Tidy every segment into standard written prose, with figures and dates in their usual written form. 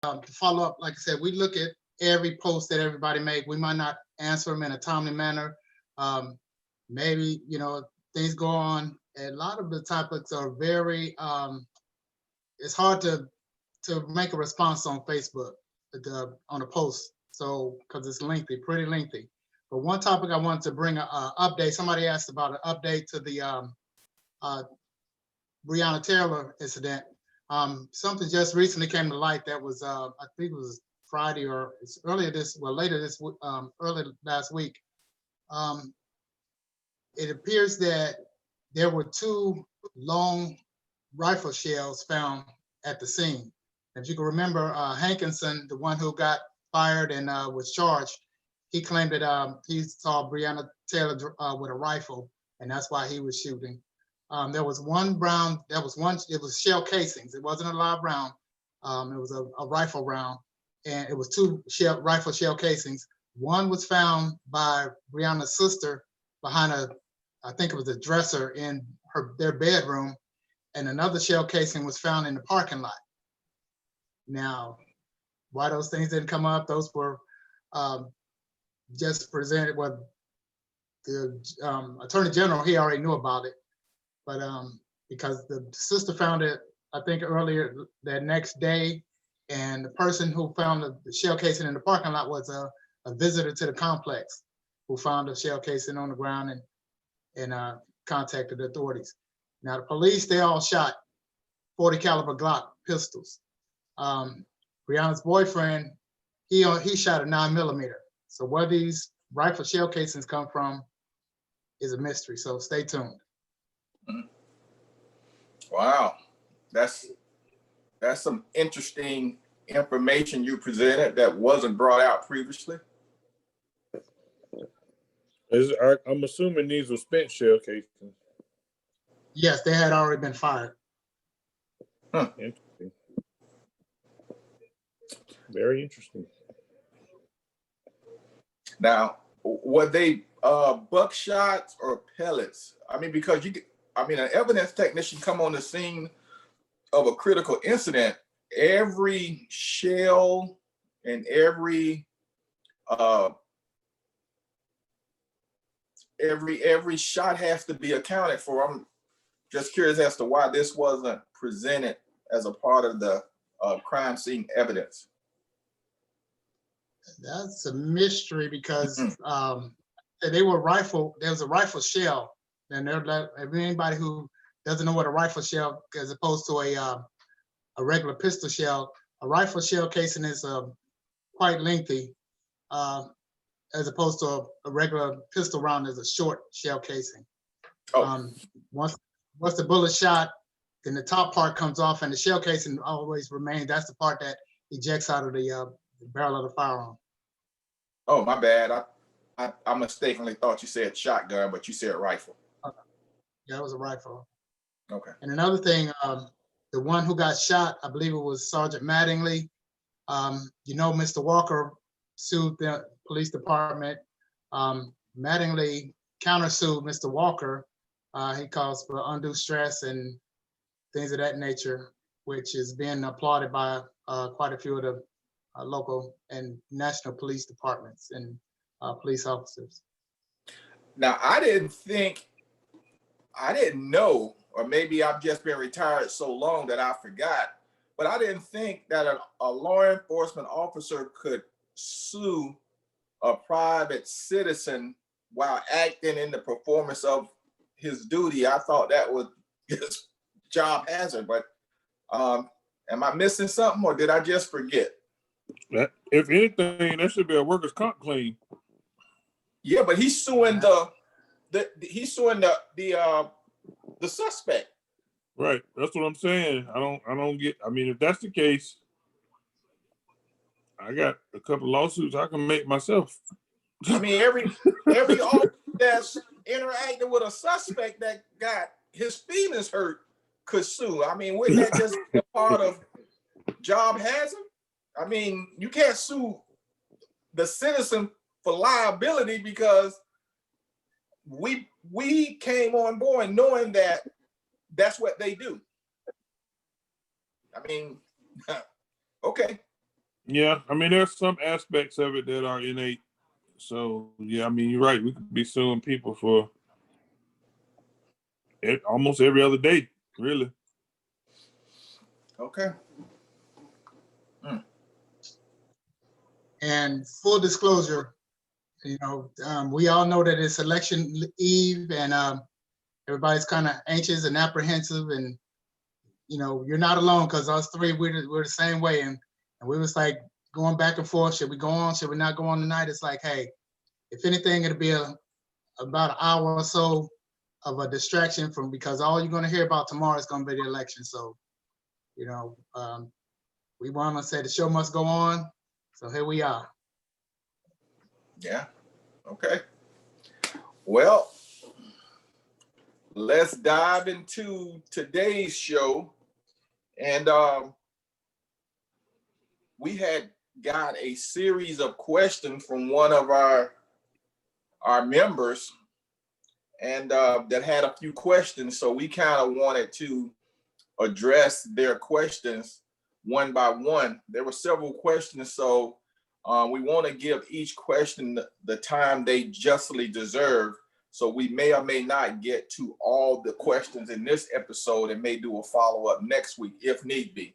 to follow up, like I said, we look at every post that everybody make. We might not answer them in a timely manner. Um, maybe, things go on. A lot of the topics are very, it's hard to make a response on Facebook on a post. So, because it's lengthy, pretty lengthy. But one topic I wanted to bring a update. Somebody asked about an update to the uh, Breonna Taylor incident. Something just recently came to light that was, I think it was Friday or it's early last week. It appears that there were two long rifle shells found at the scene. If you can remember, Hankinson, the one who got fired and was charged, he claimed that he saw Breonna Taylor with a rifle, and that's why he was shooting. There was one round, it was shell casings. It wasn't a live round. It was a rifle round, and it was two rifle shell casings. One was found by Breonna's sister behind I think it was a dresser in their bedroom, and another shell casing was found in the parking lot. Now, why those things didn't come up, those were just presented. Well, the Attorney General, he already knew about it, but because the sister found it, I think earlier that next day, and the person who found the shell casing in the parking lot was a visitor to the complex who found the shell casing on the ground and contacted the authorities. Now the police, they all shot 40 caliber Glock pistols. Breonna's boyfriend, he shot a 9mm. So where these rifle shell casings come from is a mystery. So stay tuned. Wow, that's some interesting information you presented that wasn't brought out previously. I'm assuming these were spent shell casings. Yes, they had already been fired. Interesting. Very interesting. Now, were they buckshots or pellets? I mean, because an evidence technician come on the scene of a critical incident, every shell and every shot has to be accounted for. I'm just curious as to why this wasn't presented as a part of the crime scene evidence. That's a mystery because they were rifle. There was a rifle shell, and anybody who doesn't know what a rifle shell, as opposed to a regular pistol shell, a rifle shell casing is quite lengthy, as opposed to a regular pistol round is a short shell casing. Once the bullet shot, then the top part comes off, and the shell casing always remains. That's the part that ejects out of the barrel of the firearm. Oh, my bad. I mistakenly thought you said shotgun, but you said rifle. Yeah, it was a rifle. Okay. And another thing, the one who got shot, I believe it was Sergeant Mattingly. Mr. Walker sued the police department. Mattingly countersued Mr. Walker. He calls for undue stress and things of that nature, which is being applauded by quite a few of the local and national police departments and police officers. Now, I didn't know, or maybe I've just been retired so long that I forgot, but I didn't think that a law enforcement officer could sue a private citizen while acting in the performance of his duty. I thought that was his job hazard, but am I missing something, or did I just forget? If anything, that should be a workers' comp claim. Yeah, but he's suing the suspect. Right. That's what I'm saying. I don't get. I mean, if that's the case, I got a couple of lawsuits I can make myself. I mean, every officer that's interacting with a suspect that got his feelings hurt could sue. I mean, wouldn't that just be a part of job hazard? I mean, you can't sue the citizen for liability because we came on board knowing that that's what they do. I mean, okay. Yeah, I mean, there's some aspects of it that are innate. So yeah, I mean, you're right. We could be suing people for it almost every other day, really. Okay. And full disclosure, we all know that it's election eve, and everybody's kind of anxious and apprehensive, and you're not alone, because us three, we're the same way, and we was like going back and forth. Should we go on? Should we not go on tonight? It's like, hey, if anything, it'll be about an hour or so of a distraction because all you're going to hear about tomorrow is going to be the election. So, we want to say the show must go on. So here we are. Yeah. Okay. Well, let's dive into today's show. And we had got a series of questions from one of our members, and that had a few questions. So we kind of wanted to address their questions one by one. There were several questions, so we want to give each question the time they justly deserve. So we may or may not get to all the questions in this episode and may do a follow-up next week if need be.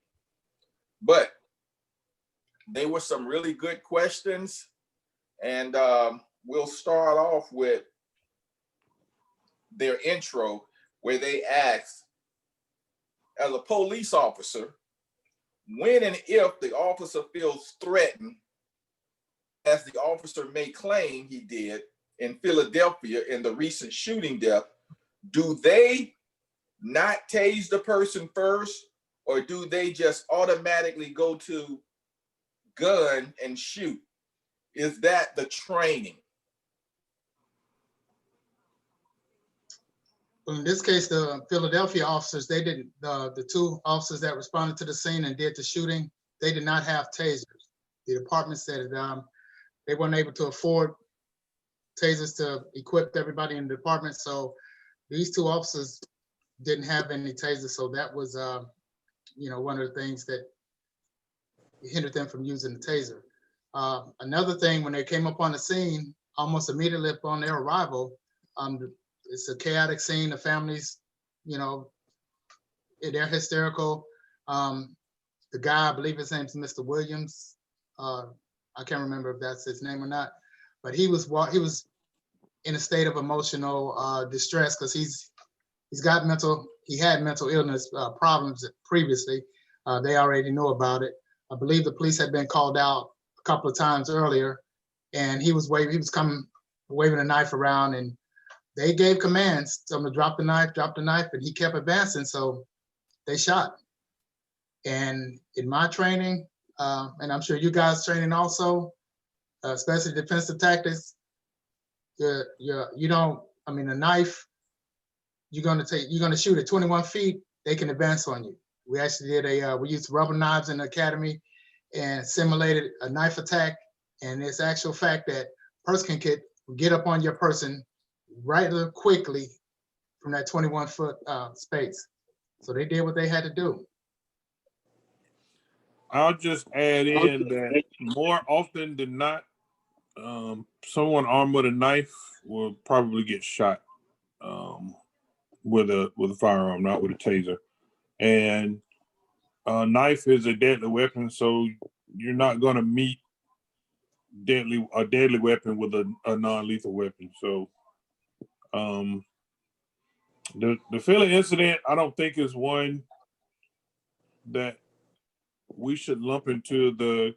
But they were some really good questions, and we'll start off with their intro, where they asked, as a police officer, when and if the officer feels threatened, as the officer may claim he did in Philadelphia in the recent shooting death, do they not tase the person first, or do they just automatically go to gun and shoot? Is that the training? In this case, the Philadelphia officers, they didn't, the two officers that responded to the scene and did the shooting, they did not have tasers. The department said they weren't able to afford tasers to equip everybody in the department. So these two officers didn't have any tasers. So that was, one of the things that hindered them from using the taser. Another thing, when they came up on the scene, almost immediately upon their arrival, it's a chaotic scene. The families, they're hysterical. The guy, I believe his name's Mr. Williams. I can't remember if that's his name or not, but he was in a state of emotional distress because he had mental illness problems previously. They already knew about it. I believe the police had been called out a couple of times earlier, and he was coming waving a knife around, and they gave commands to him to drop the knife, and he kept advancing. So they shot. And in my training, and I'm sure you guys training also, especially defensive tactics, a knife, you're gonna shoot at 21 feet, they can advance on you. We actually we used rubber knives in the academy and simulated a knife attack. And it's actual fact that person can get up on your person rather quickly from that 21-foot space. So they did what they had to do. I'll just add in that more often than not, someone armed with a knife will probably get shot with a firearm, not with a taser. And a knife is a deadly weapon, so you're not going to meet a deadly weapon with a non-lethal weapon. So the Philly incident, I don't think is one that we should lump into the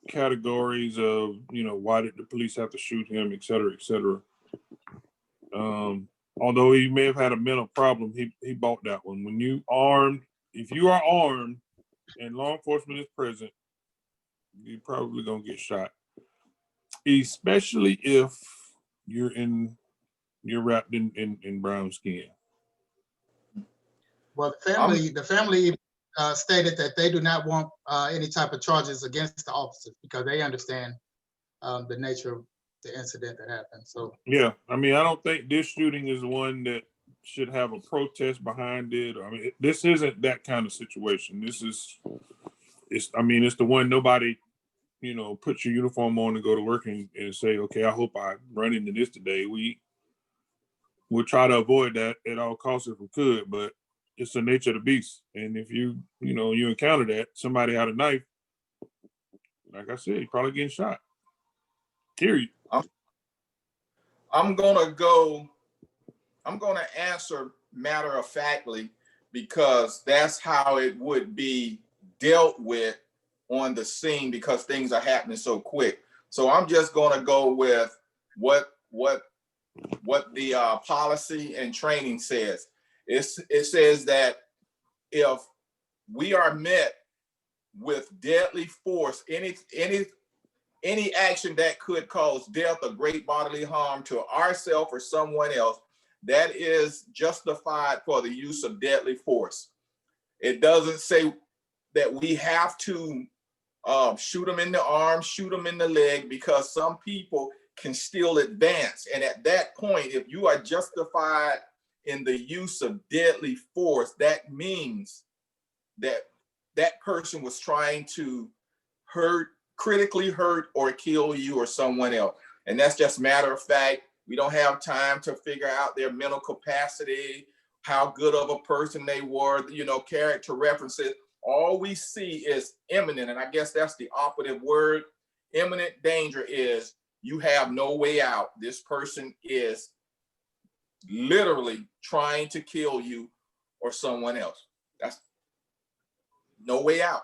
categories of, why did the police have to shoot him, et cetera, et cetera. Although he may have had a mental problem, he bought that one. If you are armed and law enforcement is present, you're probably gonna get shot. Especially if you're wrapped in brown skin. Well, the family stated that they do not want any type of charges against the officers because they understand the nature of the incident that happened. So yeah, I mean, I don't think this shooting is one that should have a protest behind it. I mean, this isn't that kind of situation. It's the one nobody put your uniform on and go to work and say, okay, I hope I run into this today. We'll try to avoid that at all costs if we could, but it's the nature of the beast. And if you encounter that, somebody had a knife, like I said, you're probably getting shot. Period. I'm gonna answer matter of factly because that's how it would be dealt with on the scene because things are happening so quick. So I'm just gonna go with what the policy and training says. It says that if we are met with deadly force, any action that could cause death or great bodily harm to ourselves or someone else, that is justified for the use of deadly force. It doesn't say that we have to shoot them in the arm, shoot them in the leg, because some people can still advance. And at that point, if you are justified in the use of deadly force, that means that that person was trying to critically hurt or kill you or someone else. And that's just matter of fact. We don't have time to figure out their mental capacity, how good of a person they were, character references. All we see is imminent, and I guess that's the operative word. Imminent danger is you have no way out. This person is literally trying to kill you or someone else. That's no way out.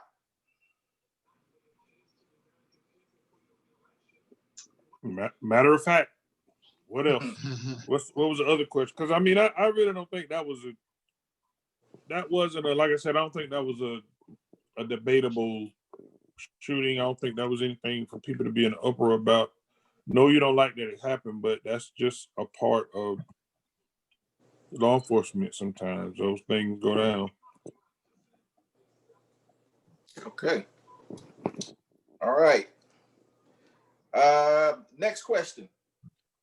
Matter of fact, what else? What was the other question? Because I really don't think that wasn't like I said, I don't think that was a debatable shooting. I don't think that was anything for people to be in an uproar about. No, you don't like that it happened, but that's just a part of law enforcement. Sometimes those things go down. Okay. All right. Next question.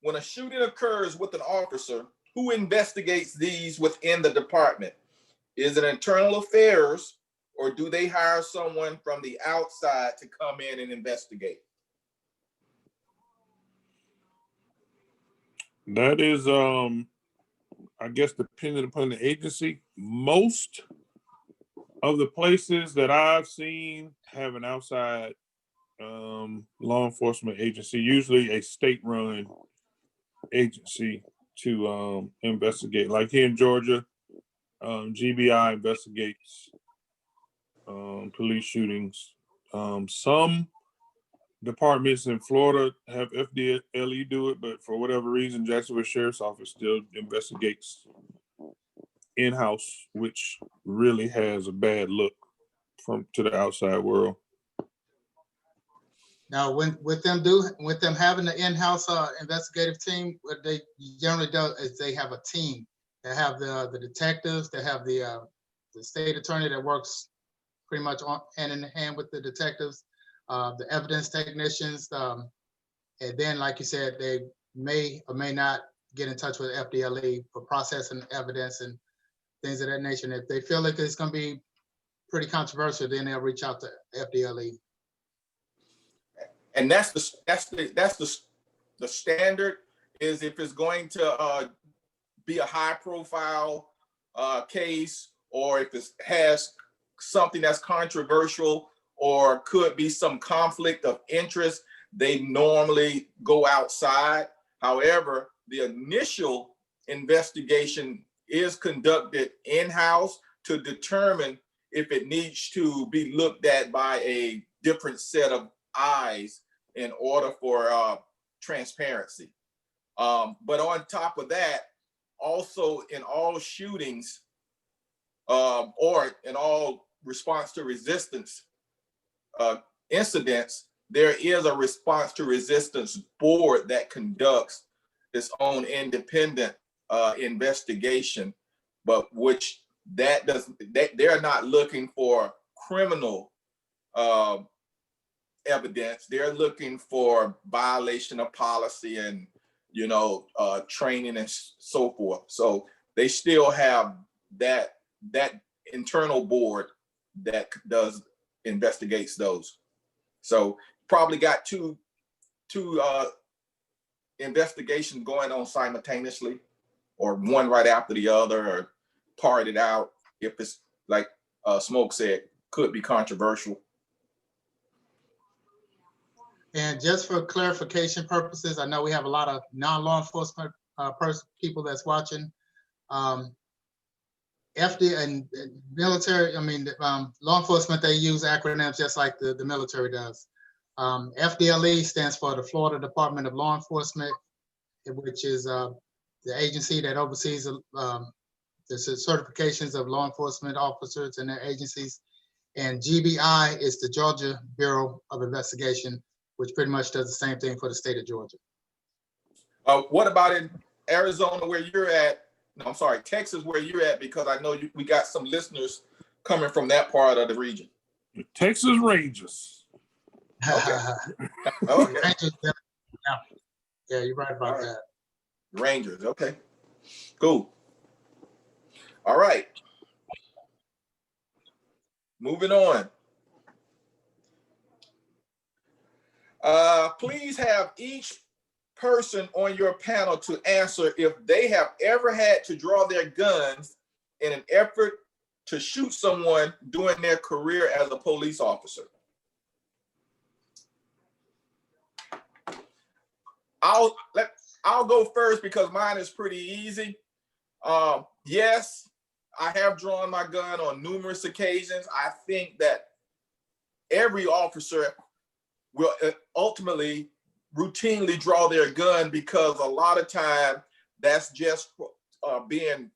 When a shooting occurs with an officer, who investigates these within the department? Is it internal affairs, or do they hire someone from the outside to come in and investigate? That is, I guess, depending upon the agency. Most of the places that I've seen have an outside law enforcement agency, usually a state-run agency to investigate. Like here in Georgia, GBI investigates police shootings. Some departments in Florida have FDLE do it, but for whatever reason, Jacksonville Sheriff's Office still investigates in-house, which really has a bad look to the outside world. Now, with them having the in-house investigative team, what they generally do is they have a team. They have the detectives. They have the state attorney that works pretty much hand in hand with the detectives, the evidence technicians, and then, like you said, they may or may not get in touch with FDLE for processing evidence and things of that nature. And if they feel like it's going to be pretty controversial, then they'll reach out to FDLE. And that's the standard. Is if it's going to be a high profile case, or if it has something that's controversial or could be some conflict of interest, they normally go outside. However, the initial investigation is conducted in-house to determine if it needs to be looked at by a different set of eyes in order for transparency. But on top of that, also in all shootings or in all response to resistance incidents, there is a response to resistance board that conducts its own independent investigation, but which they're not looking for criminal evidence. They're looking for violation of policy and training and so forth. So they still have that internal board that investigates those. So probably got two investigations going on simultaneously, or one right after the other, or parted out. If it's like Smoke said, could be controversial. And just for clarification purposes, I know we have a lot of non-law enforcement people that's watching. FD and military, law enforcement, they use acronyms just like the military does. FDLE stands for the Florida Department of Law Enforcement, which is the agency that oversees the certifications of law enforcement officers and their agencies. And GBI is the Georgia Bureau of Investigation, which pretty much does the same thing for the state of Georgia. What about in Arizona, where you're at? No, I'm sorry, Texas, where you're at, because I know we got some listeners coming from that part of the region. The Texas Rangers. Okay. Okay. Rangers, yeah, you're right about that. Rangers, okay. Cool. All right. Moving on. Please have each person on your panel to answer if they have ever had to draw their guns in an effort to shoot someone during their career as a police officer. I'll go first because mine is pretty easy. Yes, I have drawn my gun on numerous occasions. I think that every officer will ultimately routinely draw their gun, because a lot of time that's just being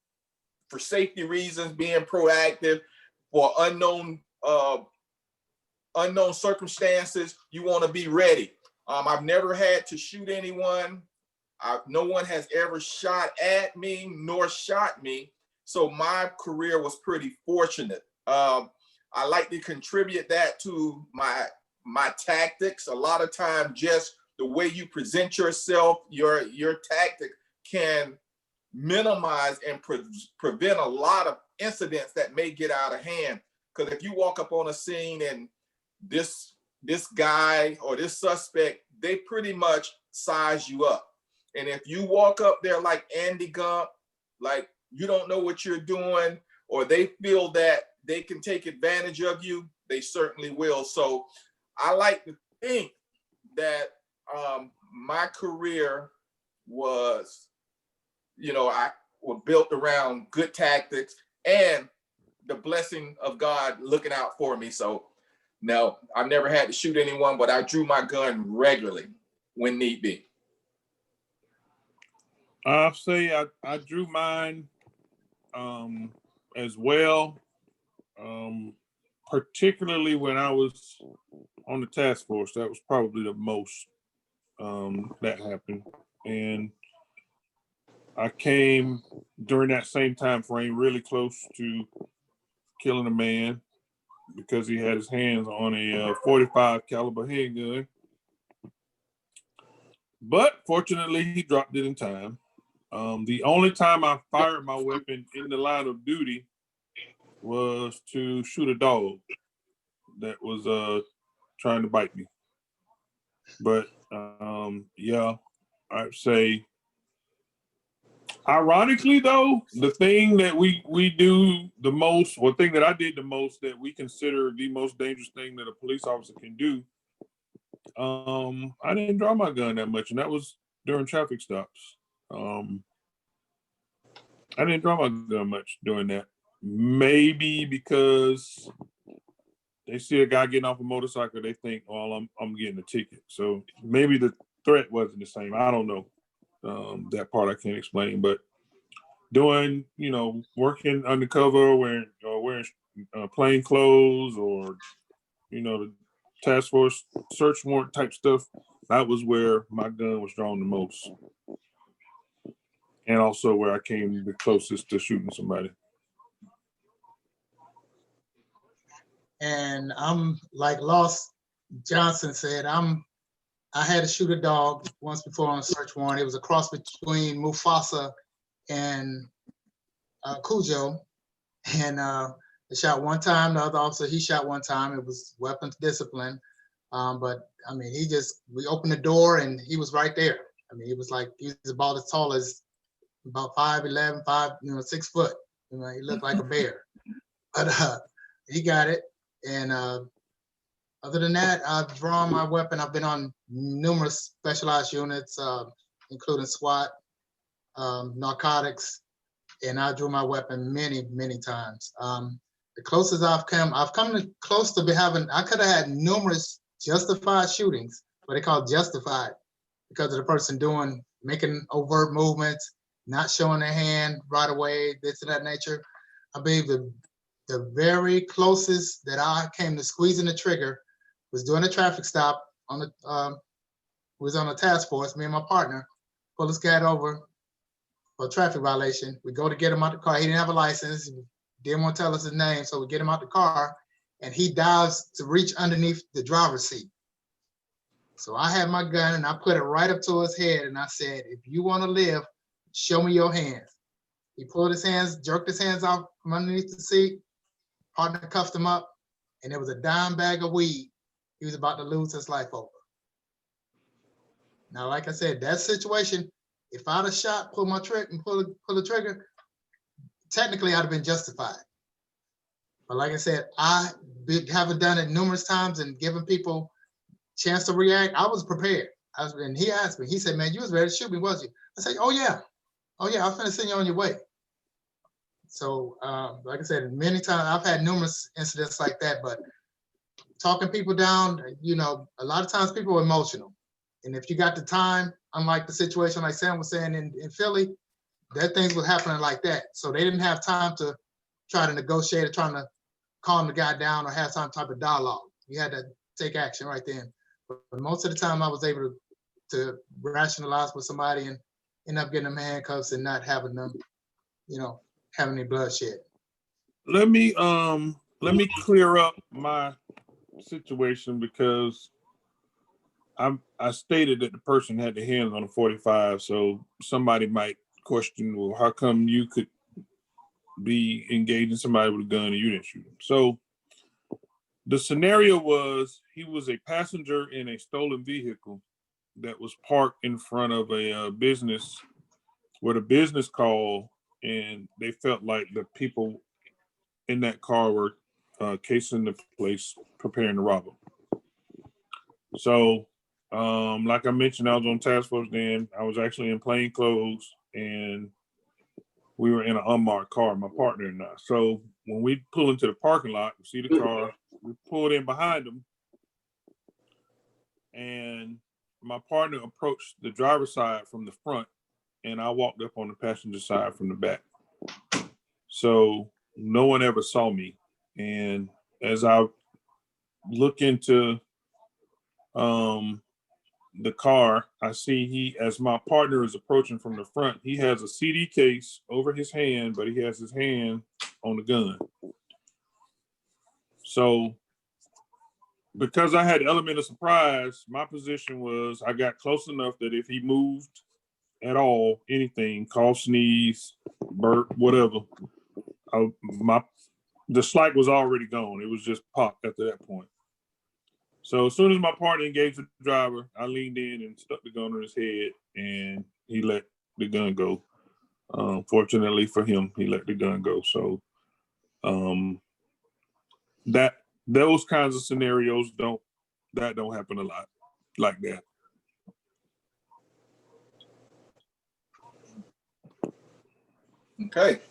for safety reasons, being proactive for unknown circumstances. You want to be ready. I've never had to shoot anyone. No one has ever shot at me nor shot me. So my career was pretty fortunate. I like to contribute that to my tactics. A lot of times, just the way you present yourself, your tactic can minimize and prevent a lot of incidents that may get out of hand. Because if you walk up on a scene and this guy or this suspect, they pretty much size you up. And if you walk up there like Andy Gump, like you don't know what you're doing, or they feel that they can take advantage of you, they certainly will. So I like to think that my career was, I was built around good tactics and the blessing of God looking out for me. So no, I've never had to shoot anyone, but I drew my gun regularly when need be. I'll say I drew mine as well, particularly when I was on the task force. That was probably the most that happened. And I came during that same time frame really close to killing a man because he had his hands on a 45 caliber handgun. But fortunately, he dropped it in time. The only time I fired my weapon in the line of duty was to shoot a dog that was trying to bite me. But yeah, I'd say, ironically though, the thing that we do the most, or thing that I did the most that we consider the most dangerous thing that a police officer can do, I didn't draw my gun that much, and that was during traffic stops. I didn't draw my gun much during that. Maybe because they see a guy getting off a motorcycle, they think, well, I'm getting a ticket. So maybe the threat wasn't the same. I don't know. That part I can't explain. But doing, working undercover, wearing plain clothes, or the task force search warrant type stuff, that was where my gun was drawn the most. And also where I came the closest to shooting somebody. And I'm like Lost Johnson said, I had to shoot a dog once before on a search warrant. It was a cross between Mufasa and Cujo. And I shot one time. The other officer, he shot one time. It was weapons discipline. But I mean, we opened the door and he was right there. I mean, he was about as tall as about 5'11", 6 foot. You know, he looked like a bear. But he got it. And other than that, I've drawn my weapon. I've been on numerous specialized units, including SWAT, narcotics, and I drew my weapon many, many times. The closest I've come close to I could have had numerous justified shootings, what they call justified, because of the person making overt movements, not showing their hand right away, this and that nature. I believe the very closest that I came to squeezing the trigger was doing a traffic stop was on a task force, me and my partner, pull this guy over for a traffic violation. We go to get him out the car. He didn't have a license, didn't want to tell us his name, so we get him out the car, and he dives to reach underneath the driver's seat. So I had my gun and I put it right up to his head and I said, if you want to live, show me your hands. He pulled his hands, jerked his hands out from underneath the seat, partner cuffed him up, and there was a dime bag of weed. He was about to lose his life over. Now, like I said, that situation, if I'd have shot, pull the trigger, technically I'd have been justified. But like I said, I haven't done it numerous times and given people chance to react. I was prepared. And he asked me, he said, man, you was ready to shoot me, was you? I said, oh yeah, I'm finna send you on your way. So like I said, many times I've had numerous incidents like that, but talking people down, you know, a lot of times people are emotional. And if you got the time, unlike the situation like Sam was saying in Philly, that things were happening like that. So they didn't have time to try to negotiate or trying to calm the guy down or have some type of dialogue. You had to take action right then. But most of the time I was able to rationalize with somebody and end up getting them handcuffs and not having them, you know, having any bloodshed. Let me clear up my situation because I stated that the person had the hands on a 45, so somebody might question, well, how come you could be engaging somebody with a gun and you didn't shoot him? So the scenario was he was a passenger in a stolen vehicle that was parked in front of a business where the business called, and they felt like the people in that car were casing the place, preparing to rob them. So, like I mentioned, I was on task force then. I was actually in plain clothes, and we were in an unmarked car, my partner and I. So when we pull into the parking lot, we see the car, we pulled in behind them, and my partner approached the driver's side from the front, and I walked up on the passenger side from the back. So no one ever saw me. And as I look into the car, I see as my partner is approaching from the front, he has a CD case over his hand, but he has his hand on the gun. So because I had the element of surprise, my position was I got close enough that if he moved at all, anything, cough, sneeze, burp, whatever, the slight was already gone. It was just popped after that point. So as soon as my partner engaged the driver, I leaned in and stuck the gun on his head, and he let the gun go. Fortunately for him, he let the gun go. So those kinds of scenarios don't happen a lot like that. Okay.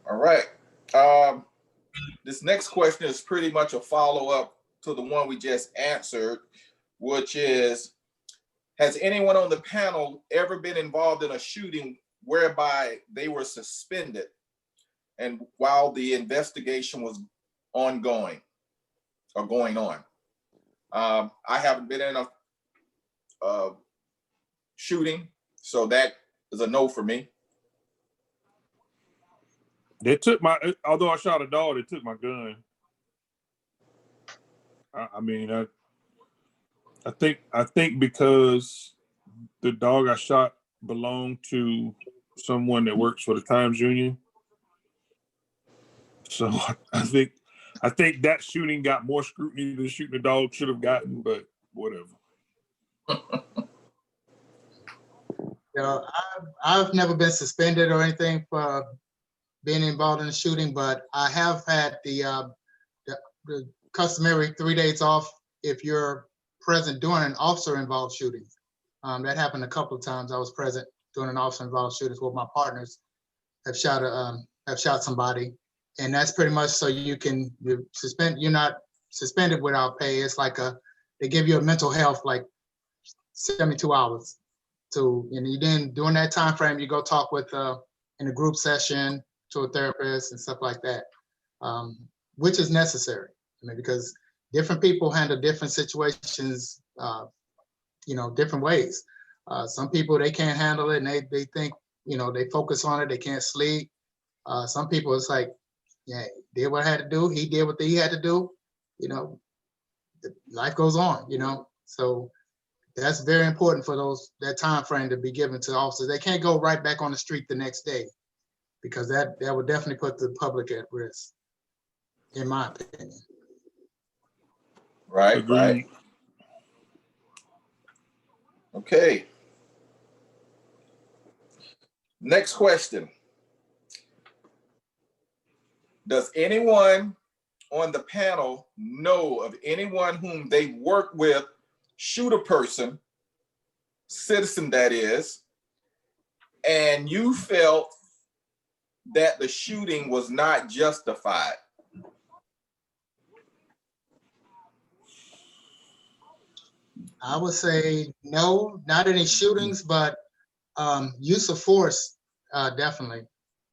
All right. This next question is pretty much a follow-up to the one we just answered, which is, has anyone on the panel ever been involved in a shooting whereby they were suspended and while the investigation was ongoing or going on? I haven't been in a shooting, so that is a no for me. They took although I shot a dog, they took my gun. I think because the dog I shot belonged to someone that works for the Times Union. So I I think that shooting got more scrutiny than shooting a dog should have gotten, but whatever. You know, I've never been suspended or anything for being involved in a shooting, but I have had the customary 3 days off if you're present during an officer-involved shooting. That happened a couple of times. I was present during an officer-involved shooting where my partners have shot somebody, and that's pretty much so you're not suspended without pay. It's like they give you a mental health like 72 hours to, and you then during that time frame you go talk with in a group session to a therapist and stuff like that, which is necessary. I mean, because different people handle different situations, different ways. Some people, they can't handle it and they think, they focus on it, they can't sleep. Some people, it's like, yeah, he did what I had to do, he did what he had to do, life goes on, so that's very important for that time frame to be given to officers. They can't go right back on the street the next day, because that would definitely put the public at risk, in my opinion. Right, Agreed. right. Okay. Next question. Does anyone on the panel know of anyone whom they work with shoot a person, citizen that is, and you felt that the shooting was not justified? I would say no, not any shootings, but use of force, definitely.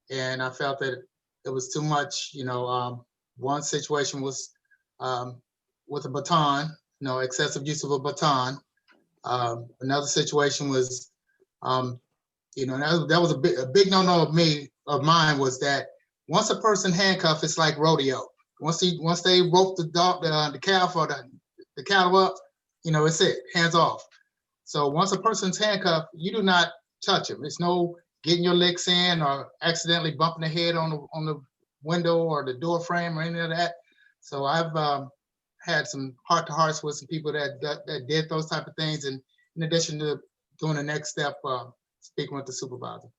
And I felt that it was too much. One situation was with a baton, excessive use of a baton. Another situation was, that was a big no-no of mine was that once a person handcuffed, it's like rodeo. Once they rope the dog, the calf or the cattle up, it's it, hands off. So once a person's handcuffed, you do not touch him. It's no getting your licks in or accidentally bumping the head on the window or the door frame or any of that. So I've had some heart-to-hearts with some people that did those type of things, and in addition to doing the next step, speaking with the supervisor.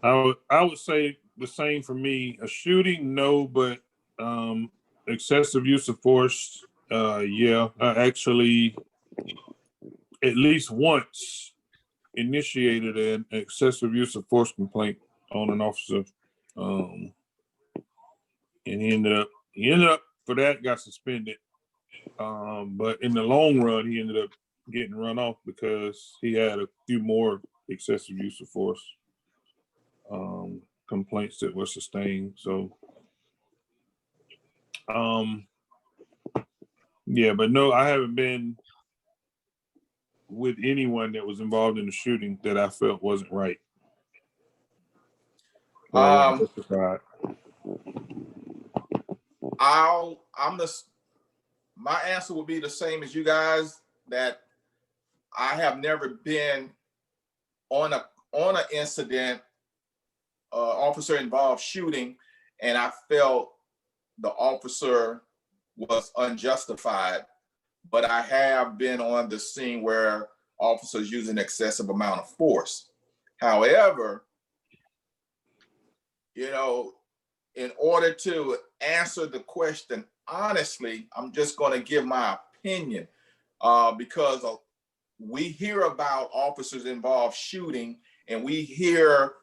I would say the same for me. A shooting, no, but excessive use of force, yeah. I actually at least once initiated an excessive use of force complaint on an officer, and he ended up for that got suspended. But in the long run, he ended up getting run off because he had a few more excessive use of force complaints that were sustained. So, yeah, but no, I haven't been with anyone that was involved in the shooting that I felt wasn't right. My answer will be the same as you guys, that I have never been on an incident, officer involved shooting, and I felt the officer was unjustified. But I have been on the scene where officers use an excessive amount of force. However, in order to answer the question honestly, I'm just going to give my opinion, because we hear about officers involved shooting, and we hear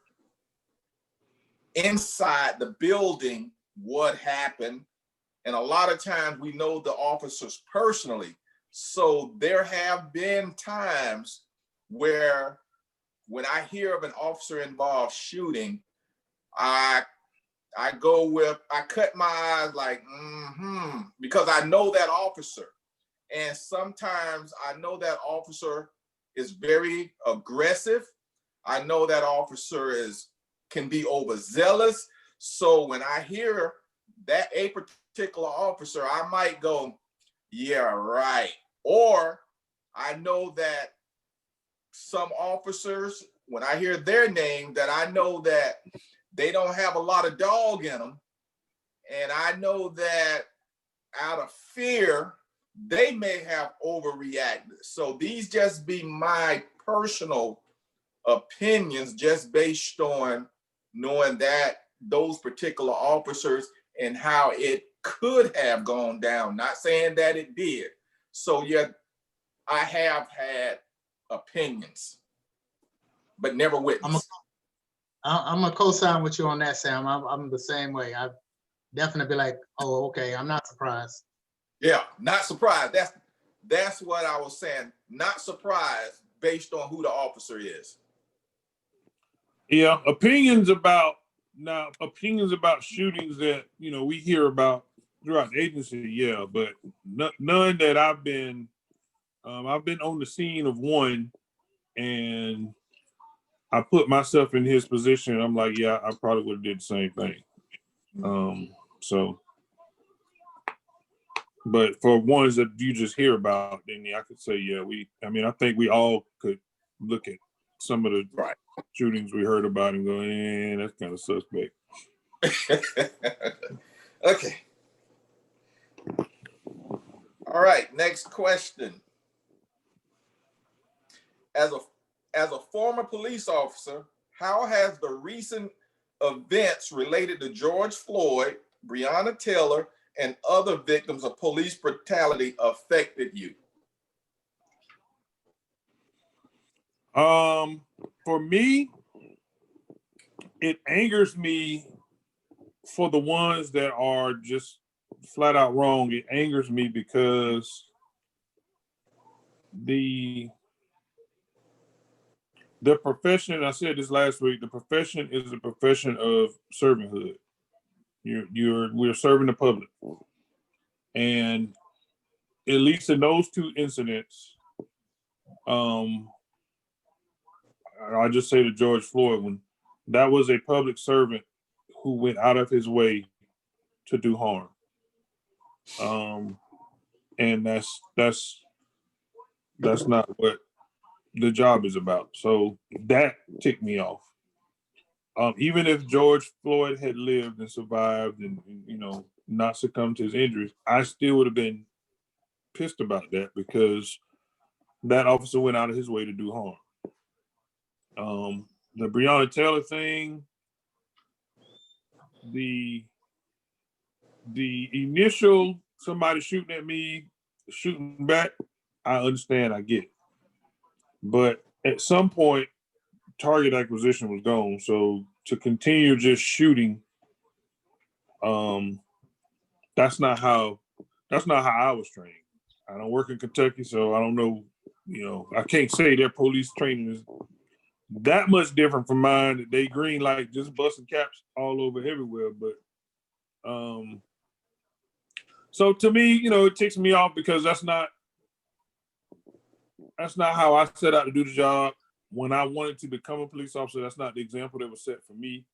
inside the building what happened. And a lot of times we know the officers personally. So there have been times where when I hear of an officer involved shooting, I cut my eyes like, because I know that officer. And sometimes I know that officer is very aggressive. I know that officer can be overzealous. So when I hear that a particular officer, I might go, yeah, right. Or I know that some officers, when I hear their name, that I know that they don't have a lot of dog in them. And I know that out of fear, they may have overreacted. So these just be my personal opinions, just based on knowing that those particular officers and how it could have gone down. Not saying that it did. So yeah, I have had opinions, but never witnessed. I'm a co-sign with you on that, Sam. I'm the same way. I definitely be like, oh, okay, I'm not surprised. Yeah, not surprised. That's what I was saying. Not surprised based on who the officer is. Yeah, opinions about shootings that we hear about throughout the agency. Yeah, but none that I've been on the scene of one, and I put myself in his position. I'm like, yeah, I probably would have did the same thing. So, but for ones that you just hear about, then yeah, I could say, yeah, I think we all could look at some of the Right. shootings we heard about and go, that's kind of suspect. Okay. All right, next question. As a former police officer, how has the recent events related to George Floyd, Breonna Taylor, and other victims of police brutality affected you? For me, it angers me for the ones that are just flat out wrong. It angers me because the profession, I said this last week, the profession is a profession of servanthood. We're serving the public. And at least in those two incidents, I'll just say to George Floyd, when that was a public servant who went out of his way to do harm. And that's not what the job is about. So that ticked me off. Even if George Floyd had lived and survived and not succumbed to his injuries, I still would have been pissed about that because that officer went out of his way to do harm. The Breonna Taylor thing, the initial somebody shooting at me, shooting back, I understand, I get it. But at some point, target acquisition was gone. So to continue just shooting, that's not how I was trained. I don't work in Kentucky, so I don't know. I can't say their police training is that much different from mine. They green light, just busting caps all over everywhere. But so to me, it ticks me off because that's not how I set out to do the job. When I wanted to become a police officer, that's not the example that was set for me.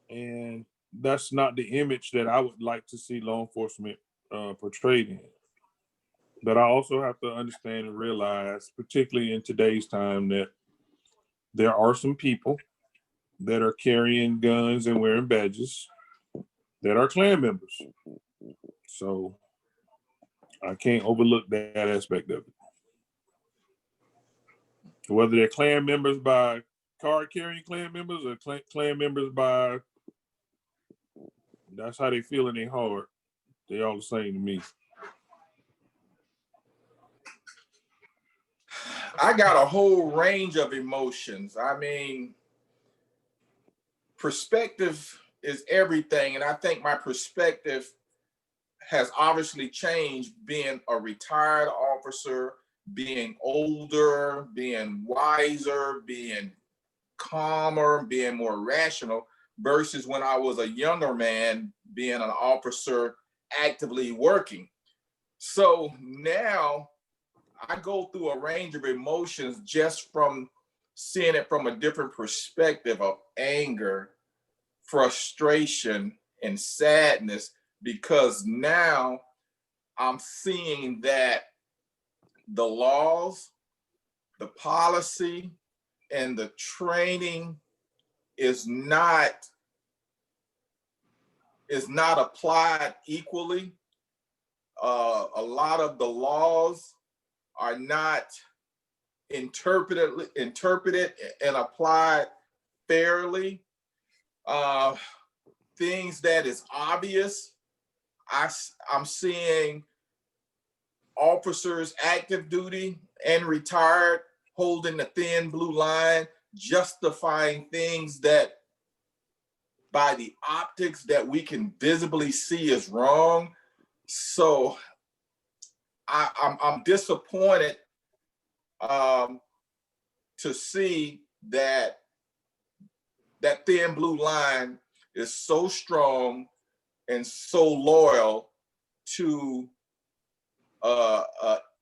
And that's not the image that I would like to see law enforcement portrayed in. But I also have to understand and realize, particularly in today's time, that there are some people that are carrying guns and wearing badges that are Klan members. So I can't overlook that aspect of it. Whether they're Klan members by card-carrying Klan members or Klan members by that's how they feel in their heart, they all the same to me. I got a whole range of emotions. I mean, perspective is everything. And I think my perspective has obviously changed being a retired officer, being older, being wiser, being calmer, being more rational versus when I was a younger man being an officer actively working. So now I go through a range of emotions just from seeing it from a different perspective of anger, frustration, and sadness, because now I'm seeing that the laws, the policy, and the training is not is not applied equally. A lot of the laws are not interpreted and applied fairly. Things that is obvious, I'm seeing officers active duty and retired holding the thin blue line, justifying things that by the optics that we can visibly see is wrong. So I'm disappointed to see that thin blue line is so strong and so loyal to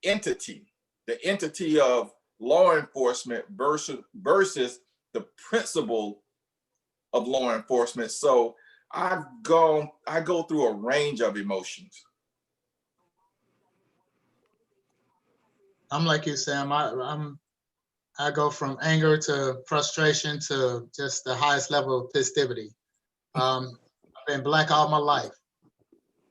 entity, the entity of law enforcement versus the principle of law enforcement. So I go through a range of emotions. I'm like you, Sam. I go from anger to frustration to just the highest level of festivity. I've been Black all my life,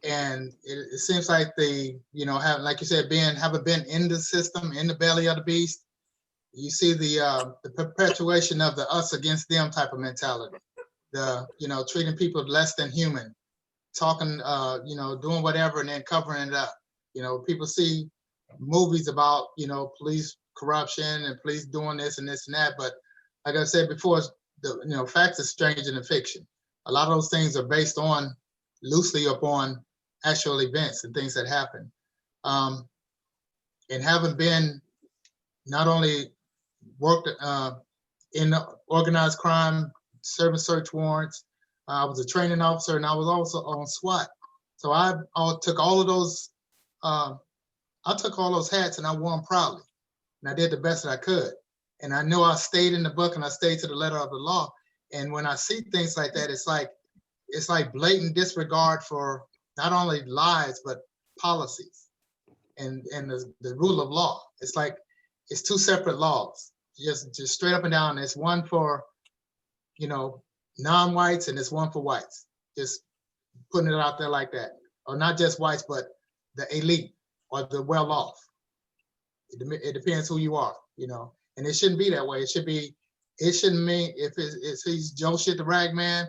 and it seems like have, like you said, having been in the system, in the belly of the beast, you see the perpetuation of the us against them type of mentality. Treating people less than human, talking, doing whatever and then covering it up. People see movies about, police corruption and police doing this and this and that. But like I said before, facts are stranger than fiction. A lot of those things are based loosely upon actual events and things that happen. And having been not only worked in organized crime, serving search warrants, I was a training officer, and I was also on SWAT. So I took all of those. I took all those hats and I wore them proudly, and I did the best that I could. And I knew I stayed in the book and I stayed to the letter of the law. And when I see things like that, it's like blatant disregard for not only lies but policies and the rule of law. It's like it's two separate laws, just straight up and down. It's one for non-whites and it's one for whites. Just putting it out there like that, or not just whites, but the elite or the well-off. It depends who you are, and it shouldn't be that way. It shouldn't mean if he's Joe Shit the Rag Man,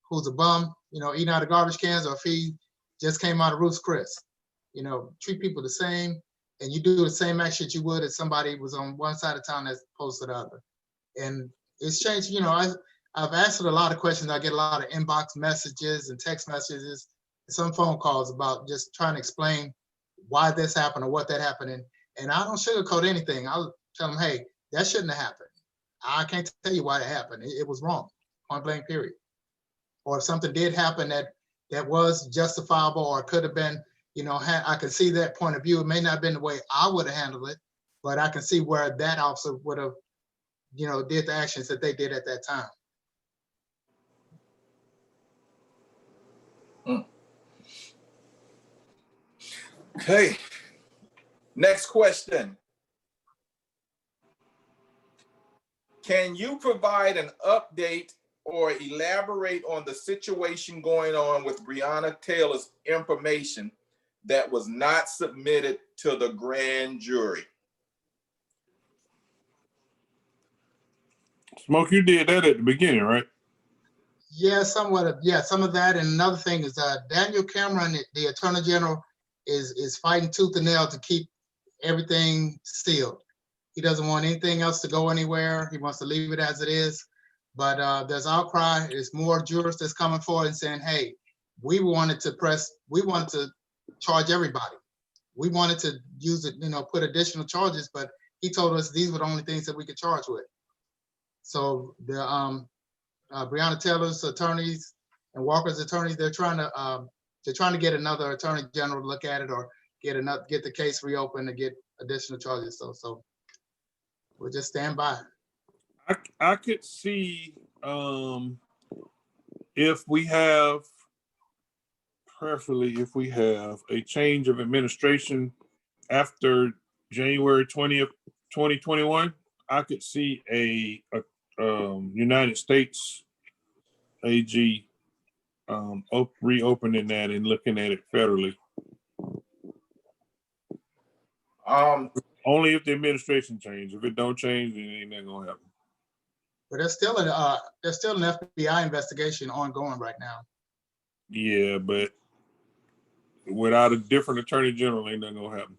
who's a bum, eating out of garbage cans, or if he just came out of Ruth's Chris. Treat people the same, and you do the same action you would if somebody was on one side of town as opposed to the other. And it's changed. I've answered a lot of questions. I get a lot of inbox messages and text messages, and some phone calls about just trying to explain why this happened or what that happened. And I don't sugarcoat anything. I'll tell them, hey, that shouldn't have happened. I can't tell you why it happened. It was wrong, point blank, period. Or if something did happen that was justifiable or could have been, I could see that point of view. It may not have been the way I would have handled it, but I can see where that officer would have, did the actions that they did at that time. Okay. Next question. Can you provide an update or elaborate on the situation going on with Breonna Taylor's information that was not submitted to the grand jury? Smoke, you did that at the beginning, right? Yeah, somewhat. Yeah, some of that. And another thing is Daniel Cameron, the Attorney General, is fighting tooth and nail to keep everything sealed. He doesn't want anything else to go anywhere. He wants to leave it as it is. But there's outcry. There's more jurors that's coming forward and saying, hey, we wanted to charge everybody. We wanted to use it, put additional charges, but he told us these were the only things that we could charge with. So the Breonna Taylor's attorneys and Walker's attorneys, they're trying to get another attorney general to look at it or get the case reopened to get additional charges. So we'll just stand by. I could see if we have a change of administration after January 20th, 2021, I could see a United States AG reopening that and looking at it federally. Only if the administration change. If it don't change, then ain't nothing gonna happen. But there's still an FBI investigation ongoing right now. Yeah, but without a different attorney general, ain't nothing gonna happen.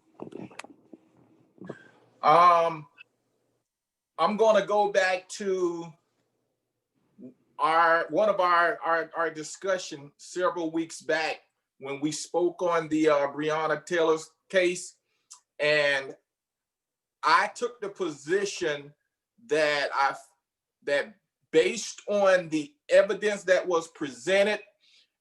I'm gonna go back to one of our discussion several weeks back when we spoke on the Breonna Taylor's case, and I took the position that based on the evidence that was presented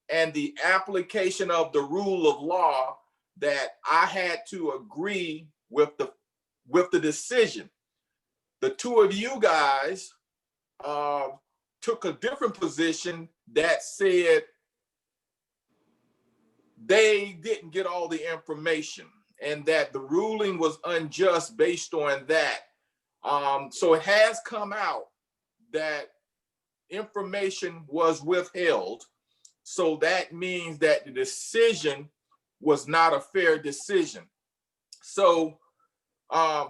and the application of the rule of law, that I had to agree with the decision. The two of you guys took a different position that said they didn't get all the information and that the ruling was unjust based on that. So it has come out that information was withheld. So that means that the decision was not a fair decision. So I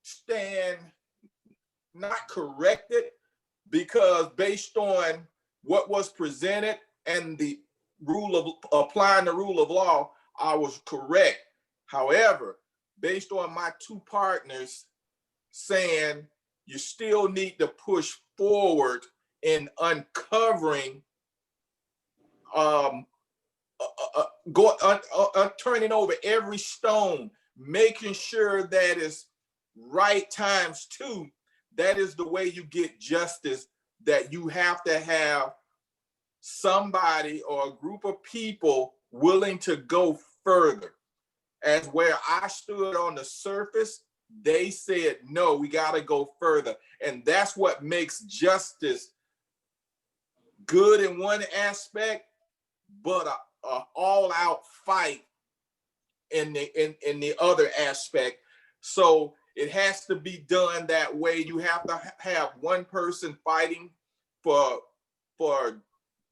stand not corrected, because based on what was presented and the rule of applying the rule of law, I was correct. However, based on my two partners saying you still need to push forward in uncovering, turning over every stone, making sure that it's right times two. That is the way you get justice, that you have to have somebody or a group of people willing to go further. As where I stood on the surface, they said, no, we got to go further. And that's what makes justice good in one aspect, but a all-out fight in the other aspect. So it has to be done that way. You have to have one person fighting for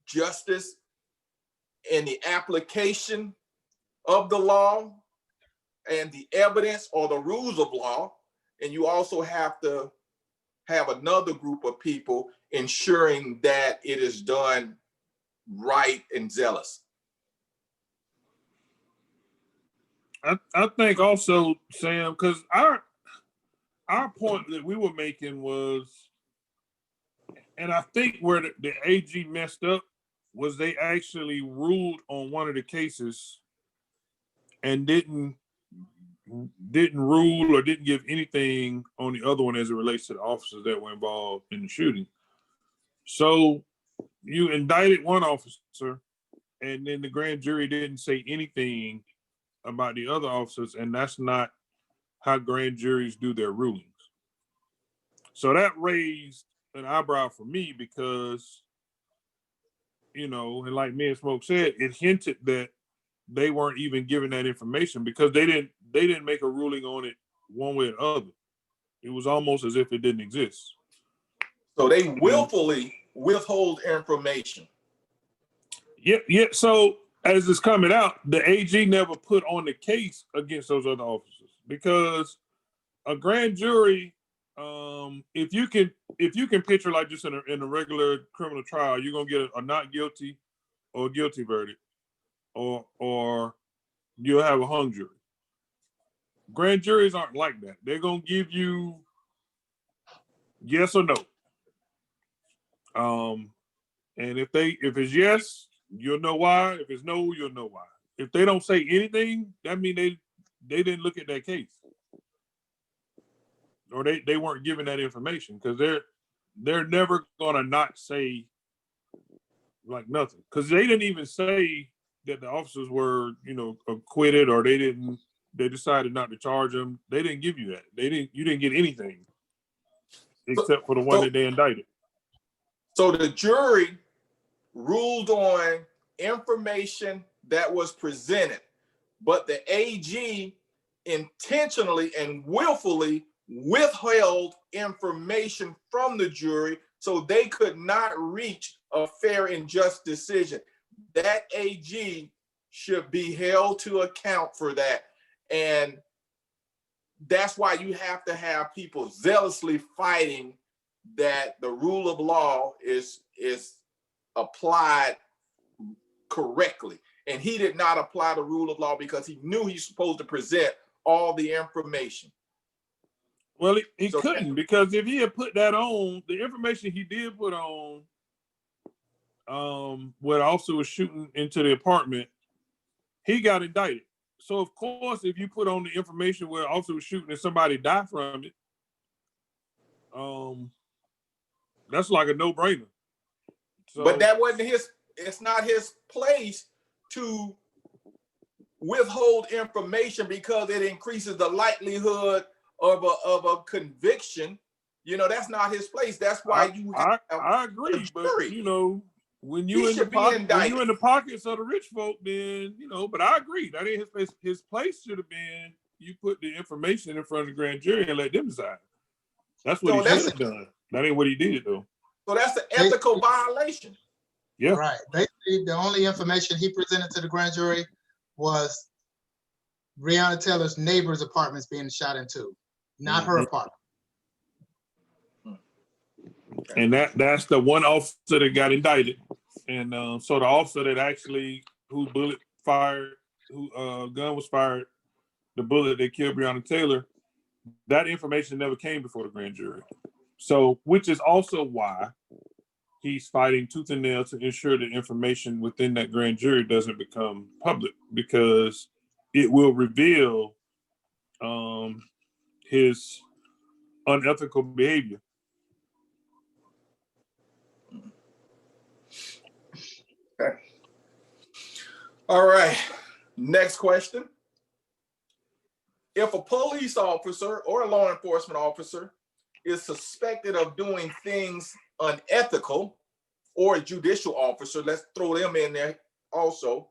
justice in the application of the law and the evidence or the rules of law. And you also have to have another group of people ensuring that it is done right and zealous. I think also, Sam, because our point that we were making was, and I think where the AG messed up was they actually ruled on one of the cases and didn't rule or didn't give anything on the other one as it relates to the officers that were involved in the shooting. So you indicted one officer, and then the grand jury didn't say anything about the other officers, and that's not how grand juries do their rulings. So that raised an eyebrow for me because, and like me and Smoke said, it hinted that they weren't even given that information because they didn't make a ruling on it one way or the other. It was almost as if it didn't exist. So they willfully withhold information. Yeah. So as it's coming out, the AG never put on the case against those other officers because a grand jury, if you can picture like just in a regular criminal trial, you're gonna get a not guilty or a guilty verdict, or you'll have a hung jury. Grand juries aren't like that. They're gonna give you yes or no. And if it's yes, you'll know why. If it's no, you'll know why. If they don't say anything, that means they didn't look at that case, or they weren't given that information, because they're never gonna not say like nothing, because they didn't even say that the officers were acquitted, or they decided not to charge them. They didn't give you that. You didn't get anything except for the one that they indicted. So the jury ruled on information that was presented, but the AG intentionally and willfully withheld information from the jury So they could not reach a fair and just decision. That AG should be held to account for that. And that's why you have to have people zealously fighting that the rule of law is applied correctly. And he did not apply the rule of law because he knew he's supposed to present all the information. Well, he So- couldn't, because if he had put that on, the information he did put on, where the officer was shooting into the apartment, he got indicted. So of course, if you put on the information where the officer was shooting and somebody died from it, that's like a no-brainer. So, But that wasn't it's not his place to withhold information because it increases the likelihood of a conviction. You know, that's not his place. That's why you have I agree, but jury. you know, when you He in the should be pocket, when indicted. you in the pockets of the rich folk, then you know. But I agree, that ain't his place. His place should have been you put the information in front of the grand jury and let them decide. That's what So he that's- should have done. That ain't what he did though. So that's an ethical violation. Yeah. Right. Basically, the only information he presented to the grand jury was Breonna Taylor's neighbor's apartments being shot into, not her Mhm. apartment. And that's the one officer that got indicted. And so the officer that actually whose bullet fired, who gun was fired, the bullet that killed Breonna Taylor, that information never came before the grand jury. So, which is also why he's fighting tooth and nail to ensure that information within that grand jury doesn't become public, because it will reveal his unethical behavior. All right. Next question. If a police officer or a law enforcement officer is suspected of doing things unethical, or a judicial officer, let's throw them in there also,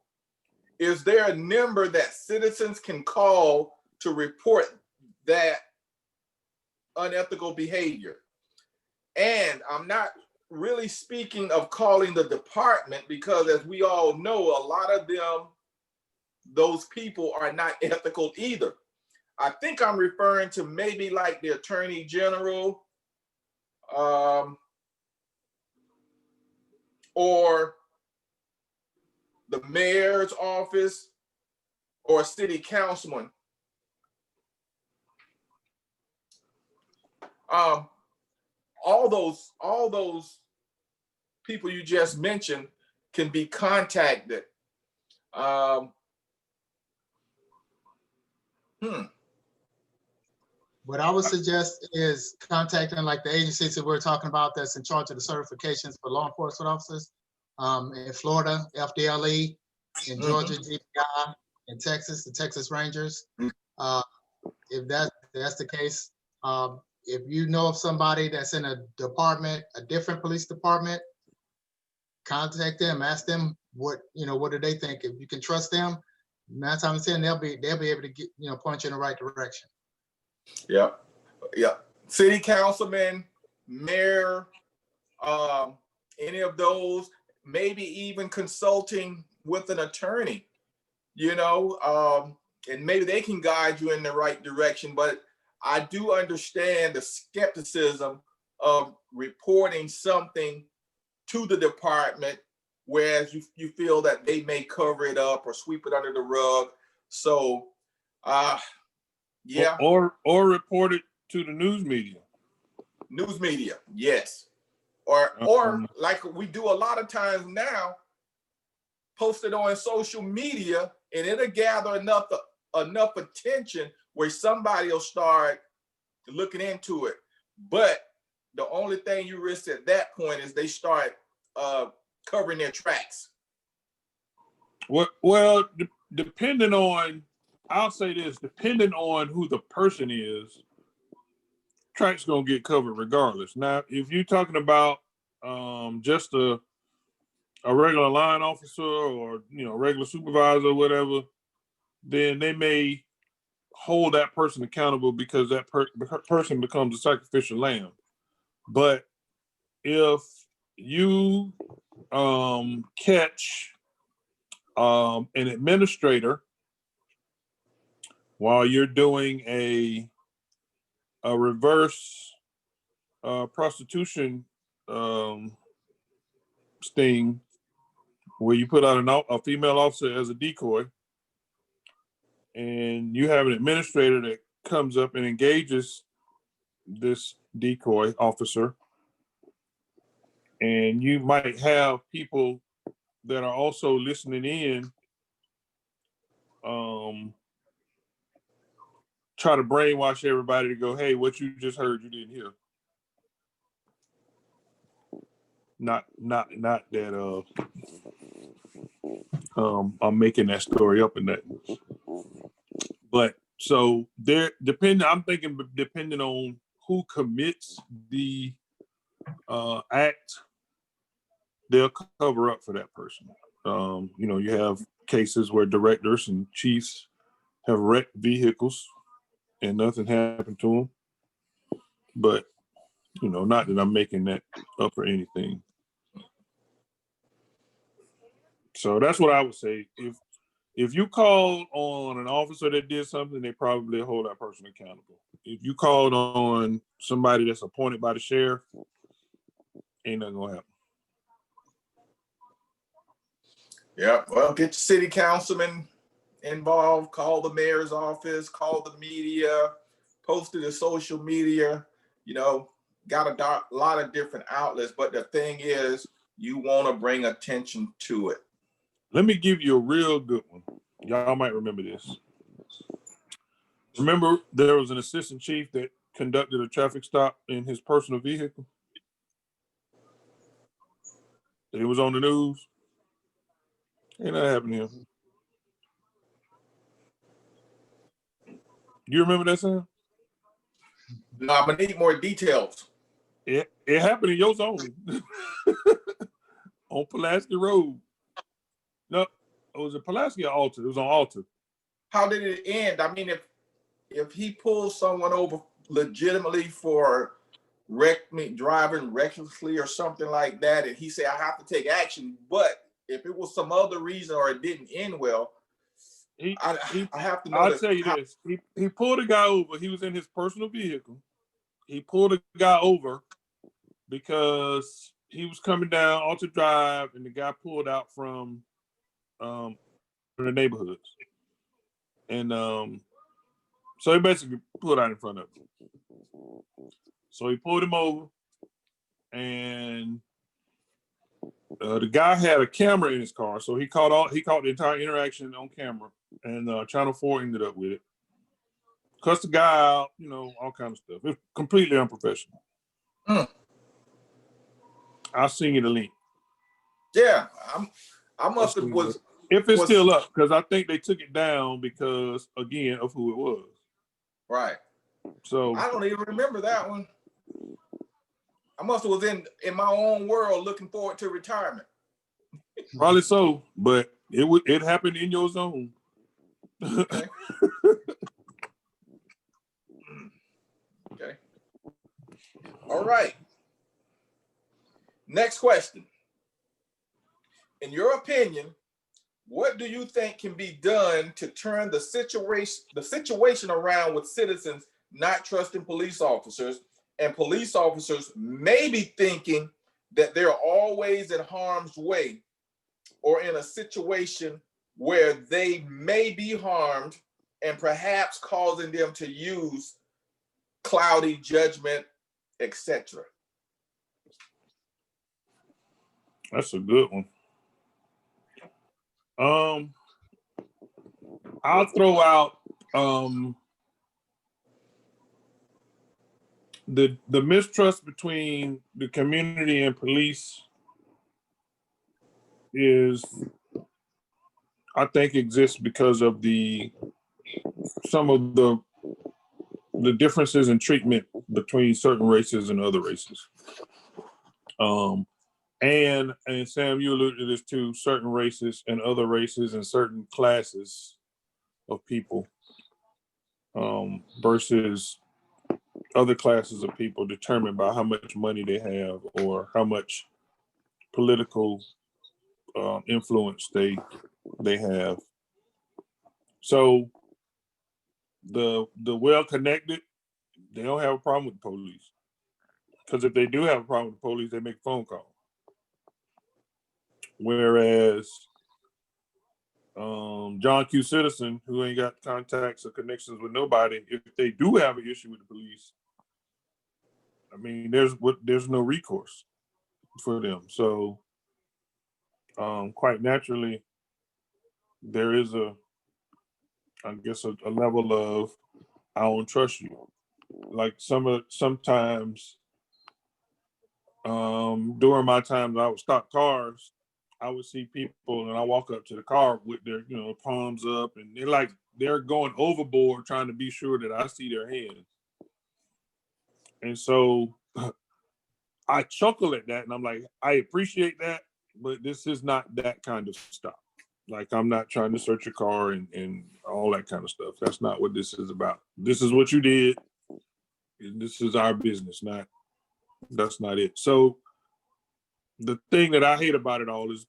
is there a number that citizens can call to report that unethical behavior? And I'm not really speaking of calling the department, because as we all know, a lot of them, those people are not ethical either. I think I'm referring to maybe like the Attorney General, or the mayor's office, or a city councilman. All those people you just mentioned can be contacted. What I would suggest is contacting like the agencies that we're talking about that's in charge of the certifications for law enforcement officers. In Florida, FDLE, in Georgia, GPI, in Texas, the Texas Rangers. If that's the case, if you know of somebody that's in a department, a different police department, contact them, ask them what do they think. If you can trust them, 9 times out of 10 they'll be able to get point you in the right direction. Yeah. City councilman, mayor, any of those, maybe even consulting with an attorney, and maybe they can guide you in the right direction. But I do understand the skepticism of reporting something to the department, whereas you feel that they may cover it up or sweep it under the rug. So, yeah. Or report it to the news media. News media, yes. Or like we do a lot of times now, post it on social media, and it'll gather enough attention where somebody will start looking into it. But the only thing you risk at that point is they start covering their tracks. Well, depending on, I'll say this, depending on who the person is, tracks gonna get covered regardless. Now, if you're talking about just a regular line officer or regular supervisor or whatever, then they may hold that person accountable because that person becomes a sacrificial lamb. But if you catch an administrator while you're doing a reverse prostitution sting, where you put out a female officer as a decoy, and you have an administrator that comes up and engages this decoy officer, and you might have people that are also listening in try to brainwash everybody to go, hey, what you just heard you didn't hear. Not that I'm making that story up and that. But so I'm thinking depending on who commits the act, they'll cover up for that person. You have cases where directors and chiefs have wrecked vehicles and nothing happened to them. But, not that I'm making that up for anything. So that's what I would say. If you called on an officer that did something, they probably hold that person accountable. If you called on somebody that's appointed by the sheriff, ain't nothing gonna happen. Yeah, well, get your city councilman involved, call the mayor's office, call the media, post it to social media, got a lot of different outlets, but the thing is, you want to bring attention to it. Let me give you a real good one. Y'all might remember this. Remember there was an assistant chief that conducted a traffic stop in his personal vehicle? It was on the news. Ain't nothing happened to him. You remember that, Sam? No, I'm gonna need more details. It happened in your zone. On Pulaski Road. No, it was a Pulaski or Alta. It was on Alta. How did it end? I mean, if he pulls someone over legitimately for driving recklessly or something like that, and he said, I have to take action, but if it was some other reason or it didn't end well, I have to know. I'll tell you this. He pulled a guy over. He was in his personal vehicle. He pulled a guy over because he was coming down Alta Drive, and the guy pulled out from the neighborhoods. And so he basically pulled out in front of him. So he pulled him over, and the guy had a camera in his car, so he caught the entire interaction on camera, and Channel 4 ended up with it. Cussed the guy out, all kind of stuff. It's completely unprofessional. I'll send you the link. Yeah, I must have was. If it's still up, because I think they took it down because, again, of who it was. Right. So I don't even remember that one. I must have was in my own world looking forward to retirement. Probably so, but it happened in your zone. Okay. Okay. All right. Next question. In your opinion, what do you think can be done to turn the situation around with citizens not trusting police officers, and police officers maybe thinking that they're always in harm's way or in a situation where they may be harmed and perhaps causing them to use cloudy judgment, etc.? That's a good one. I'll throw out the mistrust between the community and police I think exists because of some of the differences in treatment between certain races and other races. And Sam, you alluded to this too, certain races and other races and certain classes of people versus other classes of people determined by how much money they have or how much political influence they have. So the well-connected, they don't have a problem with the police. Because if they do have a problem with the police, they make a phone call. Whereas John Q. Citizen, who ain't got contacts or connections with nobody, if they do have an issue with the police, I mean, there's no recourse for them. So quite naturally, there is a level of I don't trust you. Like sometimes during my time that I would stop cars, I would see people and I walk up to the car with their, palms up and they're going overboard trying to be sure that I see their hands. And so I chuckle at that and I'm like, I appreciate that, but this is not that kind of stuff. Like, I'm not trying to search your car and all that kind of stuff. That's not what this is about. This is what you did. This is our business, that's not it. So the thing that I hate about it all is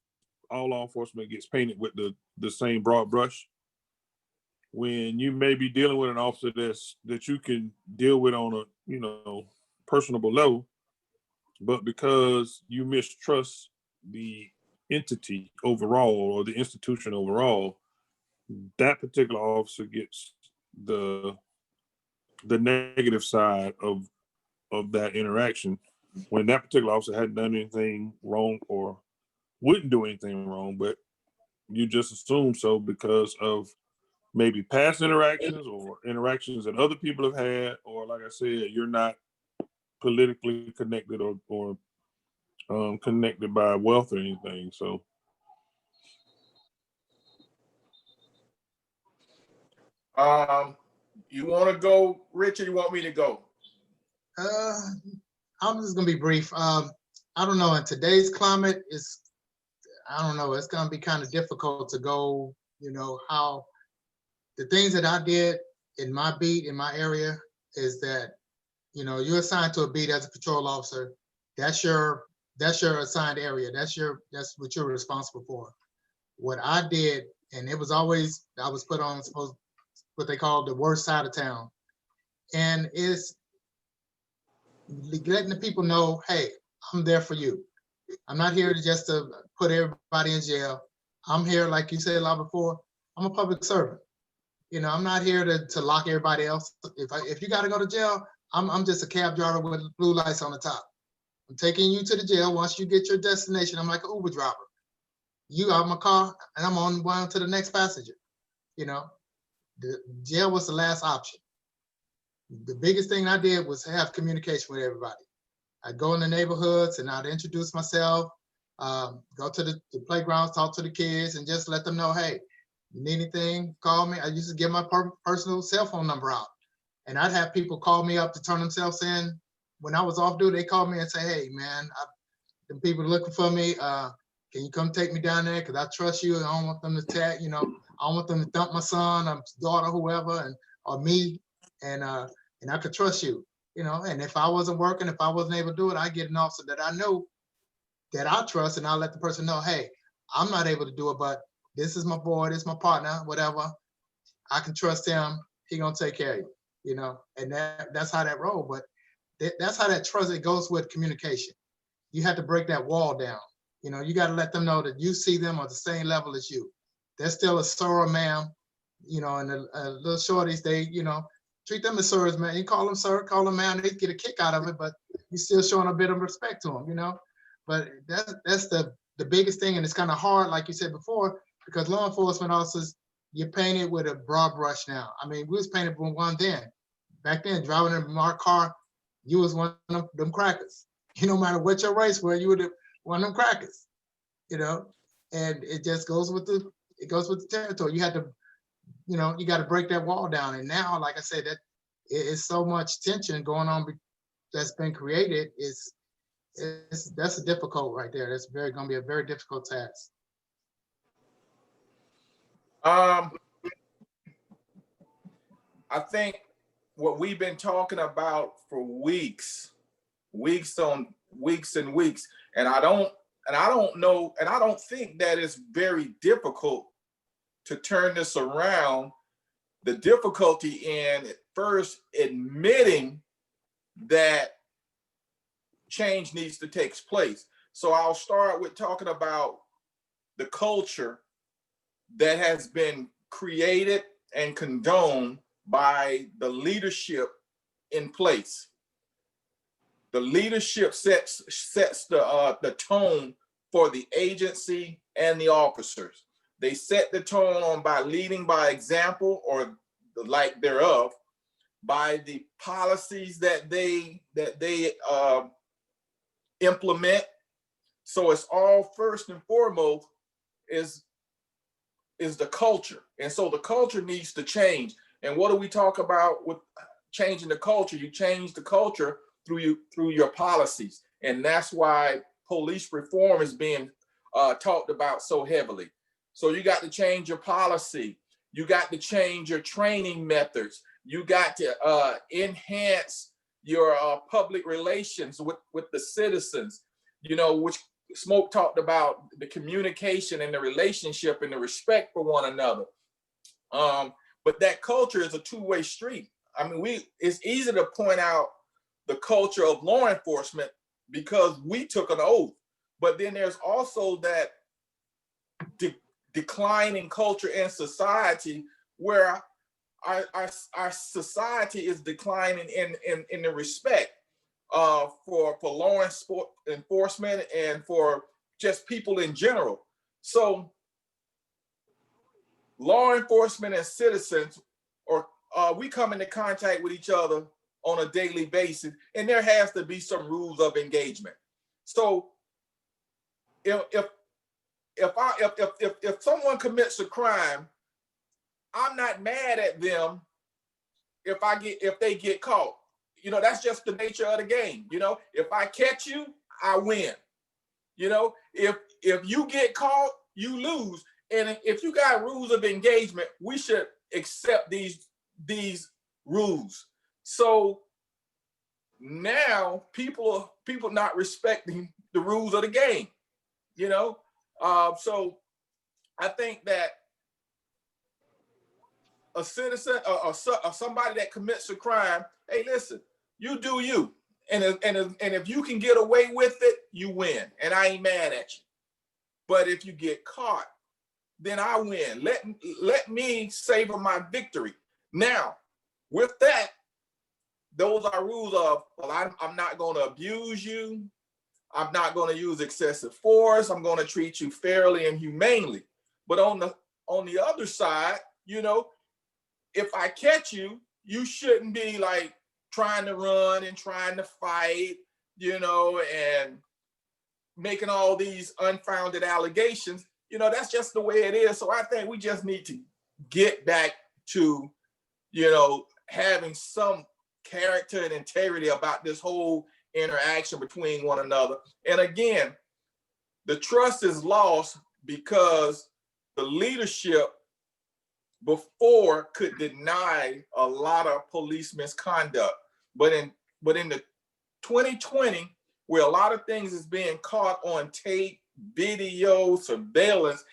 all law enforcement gets painted with the same broad brush. When you may be dealing with an officer that you can deal with on a, personable level, but because you mistrust the entity overall or the institution overall, that particular officer gets the negative side of that interaction when that particular officer hadn't done anything wrong or wouldn't do anything wrong, but you just assume so because of maybe past interactions or interactions that other people have had, or like I said, you're not politically connected or connected by wealth or anything. So you want to go, Richard? You want me to go? I'm just gonna be brief. I don't know. In today's climate, I don't know. It's gonna be kind of difficult to go. How the things that I did in my beat in my area is that you're assigned to a beat as a patrol officer. That's your assigned area. That's what you're responsible for. What I did, and it was always I was put on what they call the worst side of town, and it's letting the people know, hey, I'm there for you. I'm not here to put everybody in jail. I'm here, like you said a lot before, I'm a public servant. I'm not here to lock everybody else. If you got to go to jail, I'm just a cab driver with blue lights on the top. I'm taking you to the jail. Once you get your destination, I'm like an Uber driver. You out of my car, and I'm on one to the next passenger. The jail was the last option. The biggest thing I did was have communication with everybody. I'd go in the neighborhoods and I'd introduce myself, go to the playgrounds, talk to the kids, and just let them know, hey, you need anything, call me. I used to give my personal cell phone number out. And I'd have people call me up to turn themselves in. When I was off duty, they called me and say, hey, man, the people are looking for me. Can you come take me down there? Because I trust you. I don't want them to I don't want them to dump my son or daughter, whoever, or me. And I could trust you. And if I wasn't working, if I wasn't able to do it, I get an officer that I know that I trust, and I'll let the person know, hey, I'm not able to do it, but this is my boy, this is my partner, whatever. I can trust him. He gonna take care of you, and that's how that roll. But that's how that trust, it goes with communication. You have to break that wall down. You got to let them know that you see them on the same level as you. They're still a sir or ma'am, and the little shorties, they, treat them as sirs, man. You call them sir, call them ma'am, they get a kick out of it, but you're still showing a bit of respect to them, But that's the biggest thing, and it's kind of hard, like you said before, because law enforcement officers, you're painted with a broad brush now. I mean, we was painted with one then. Back then, driving in my car, you was one of them crackers. No matter what your race were, you were one of them crackers. And it just goes with the territory. You had to, you got to break that wall down. And now, like I said, that is so much tension going on that's been created. That's a difficult right there. That's going to be a very difficult task. I think what we've been talking about for weeks, weeks on weeks and weeks. And I don't know, and I don't think that it's very difficult to turn this around. The difficulty in first admitting that change needs to take place. So I'll start with talking about the culture that has been created and condoned by the leadership in place. The leadership sets the tone for the agency and the officers. They set the tone on by leading by example or the like thereof, by the policies that they implement. So it's all first and foremost is the culture. And so the culture needs to change. And what do we talk about with changing the culture? You change the culture through your policies. And that's why police reform is being talked about so heavily. So you got to change your policy. You got to change your training methods. You got to enhance your public relations with the citizens, you know, which Smoke talked about, the communication and the relationship and the respect for one another. But that culture is a two-way street. I mean, it's easy to point out the culture of law enforcement because we took an oath, but then there's also that declining culture in society where our society is declining in the respect for law enforcement and for just people in general. So law enforcement and citizens, we come into contact with each other on a daily basis, and there has to be some rules of engagement. So if someone commits a crime, I'm not mad at them if they get caught. You know, that's just the nature of the game. You know, if I catch you, I win. You know, if you get caught, you lose. And if you got rules of engagement, we should accept these rules. So now people not respecting the rules of the game. You know, so I think that a citizen or somebody that commits a crime, hey, listen, you do you. And if you can get away with it, you win. And I ain't mad at you. But if you get caught, then I win. Let me savor my victory. Now, with that, those are rules of, well, I'm not going to abuse you. I'm not going to use excessive force. I'm going to treat you fairly and humanely. But on the other side, you know, if I catch you, you shouldn't be like trying to run and trying to fight, you know, and making all these unfounded allegations. You know, that's just the way it is. So I think we just need to get back to, you know, having some character and integrity about this whole interaction between one another. And again, the trust is lost because the leadership before could deny a lot of police misconduct. But in the 2020, where a lot of things is being caught on tape, video, surveillance,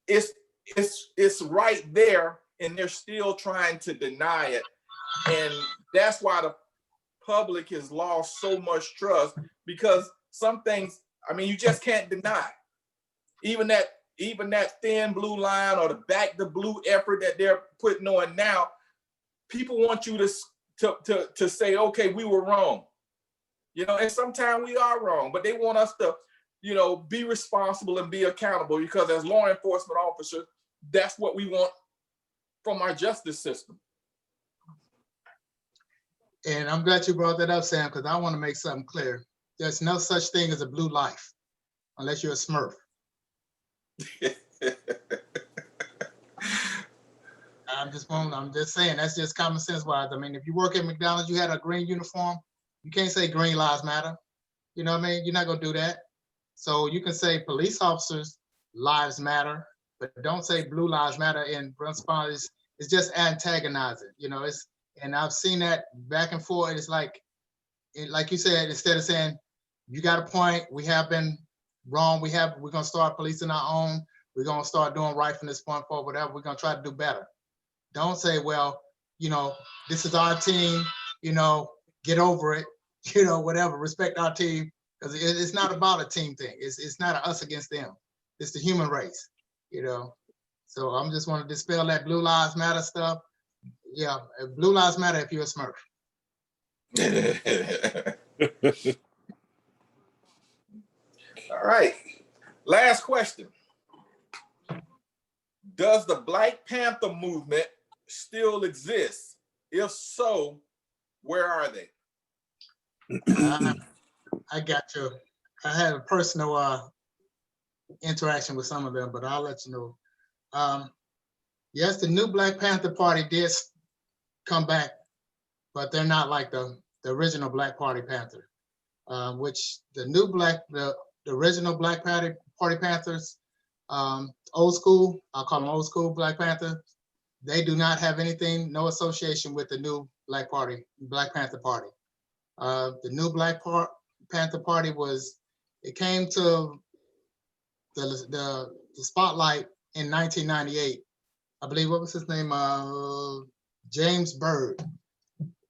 it's right there, and they're still trying to deny it. And that's why the public has lost so much trust, because some things, I mean, you just can't deny. Even that thin blue line or the back the blue effort that they're putting on now, people want you to say, okay, we were wrong. You know, and sometimes we are wrong, but they want us to, you know, be responsible and be accountable, because as law enforcement officers, that's what we want from our justice system. And I'm glad you brought that up, Sam, because I want to make something clear. There's no such thing as a blue life unless you're a Smurf. I'm just saying, that's just common sense wise. I mean, if you work at McDonald's, you had a green uniform, you can't say green lives matter. You know what I mean? You're not gonna do that. So you can say police officers' lives matter, but don't say blue lives matter. And principal is just antagonizing. You know, And I've seen that back and forth. It's like, like you said, instead of saying, you got a point, we have been wrong, we're gonna start policing our own, we're gonna start doing right from this point forward, whatever, we're gonna try to do better. Don't say, well, this is our team, get over it, whatever, respect our team, because it's not about a team thing. It's not a us against them. It's the human race, So I'm just want to dispel that Blue Lives Matter stuff. Yeah, Blue Lives Matter if you're a Smurf. All right. Last question. Does the Black Panther movement still exist? If so, where are they? I got you. I had a personal interaction with some of them, but I'll let you know. Yes, the new Black Panther Party did come back, but they're not like the original Black Party Panther, which the original Black Party Panthers, old school, I'll call them old school Black Panther, they do not have anything, no association with the new Black Panther Party. The new Black Panther Party it came to the spotlight in 1998. I believe, what was his name? James Byrd,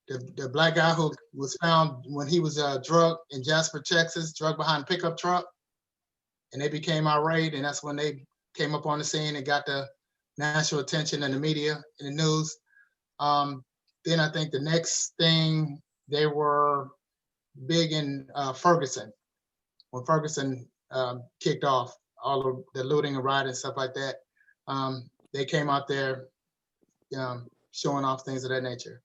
the black guy who was found when he was drugged in Jasper, Texas, drugged behind a pickup truck. And they became irate, and that's when they came up on the scene and got the national attention in the media, in the news. Then I think the next thing, they were big in Ferguson. When Ferguson kicked off all of the looting and rioting and stuff like that, they came out there showing off things of that nature.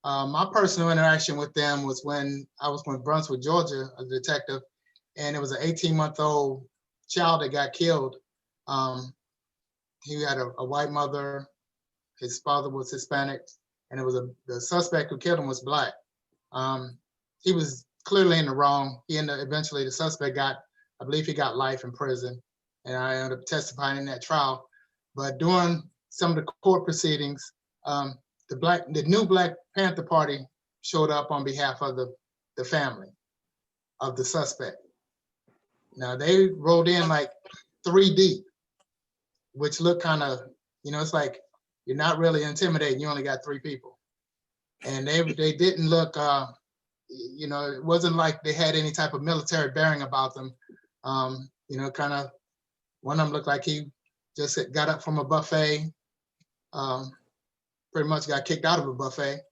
My personal interaction with them was when I was in Brunswick, Georgia, as a detective, and it was an 18-month-old child that got killed. He had a white mother, his father was Hispanic, and it was the suspect who killed him was Black. He was clearly in the wrong. Eventually the suspect I believe he got life in prison, and I ended up testifying in that trial. But during some of the court proceedings, the new Black Panther Party showed up on behalf of the family of the suspect. Now they rolled in like 3 deep, which looked kind of, it's like you're not really intimidating. You only got 3 people, and they didn't look, it wasn't like they had any type of military bearing about them. Kind of, one of them looked like he just got up from a buffet, pretty much got kicked out of a buffet.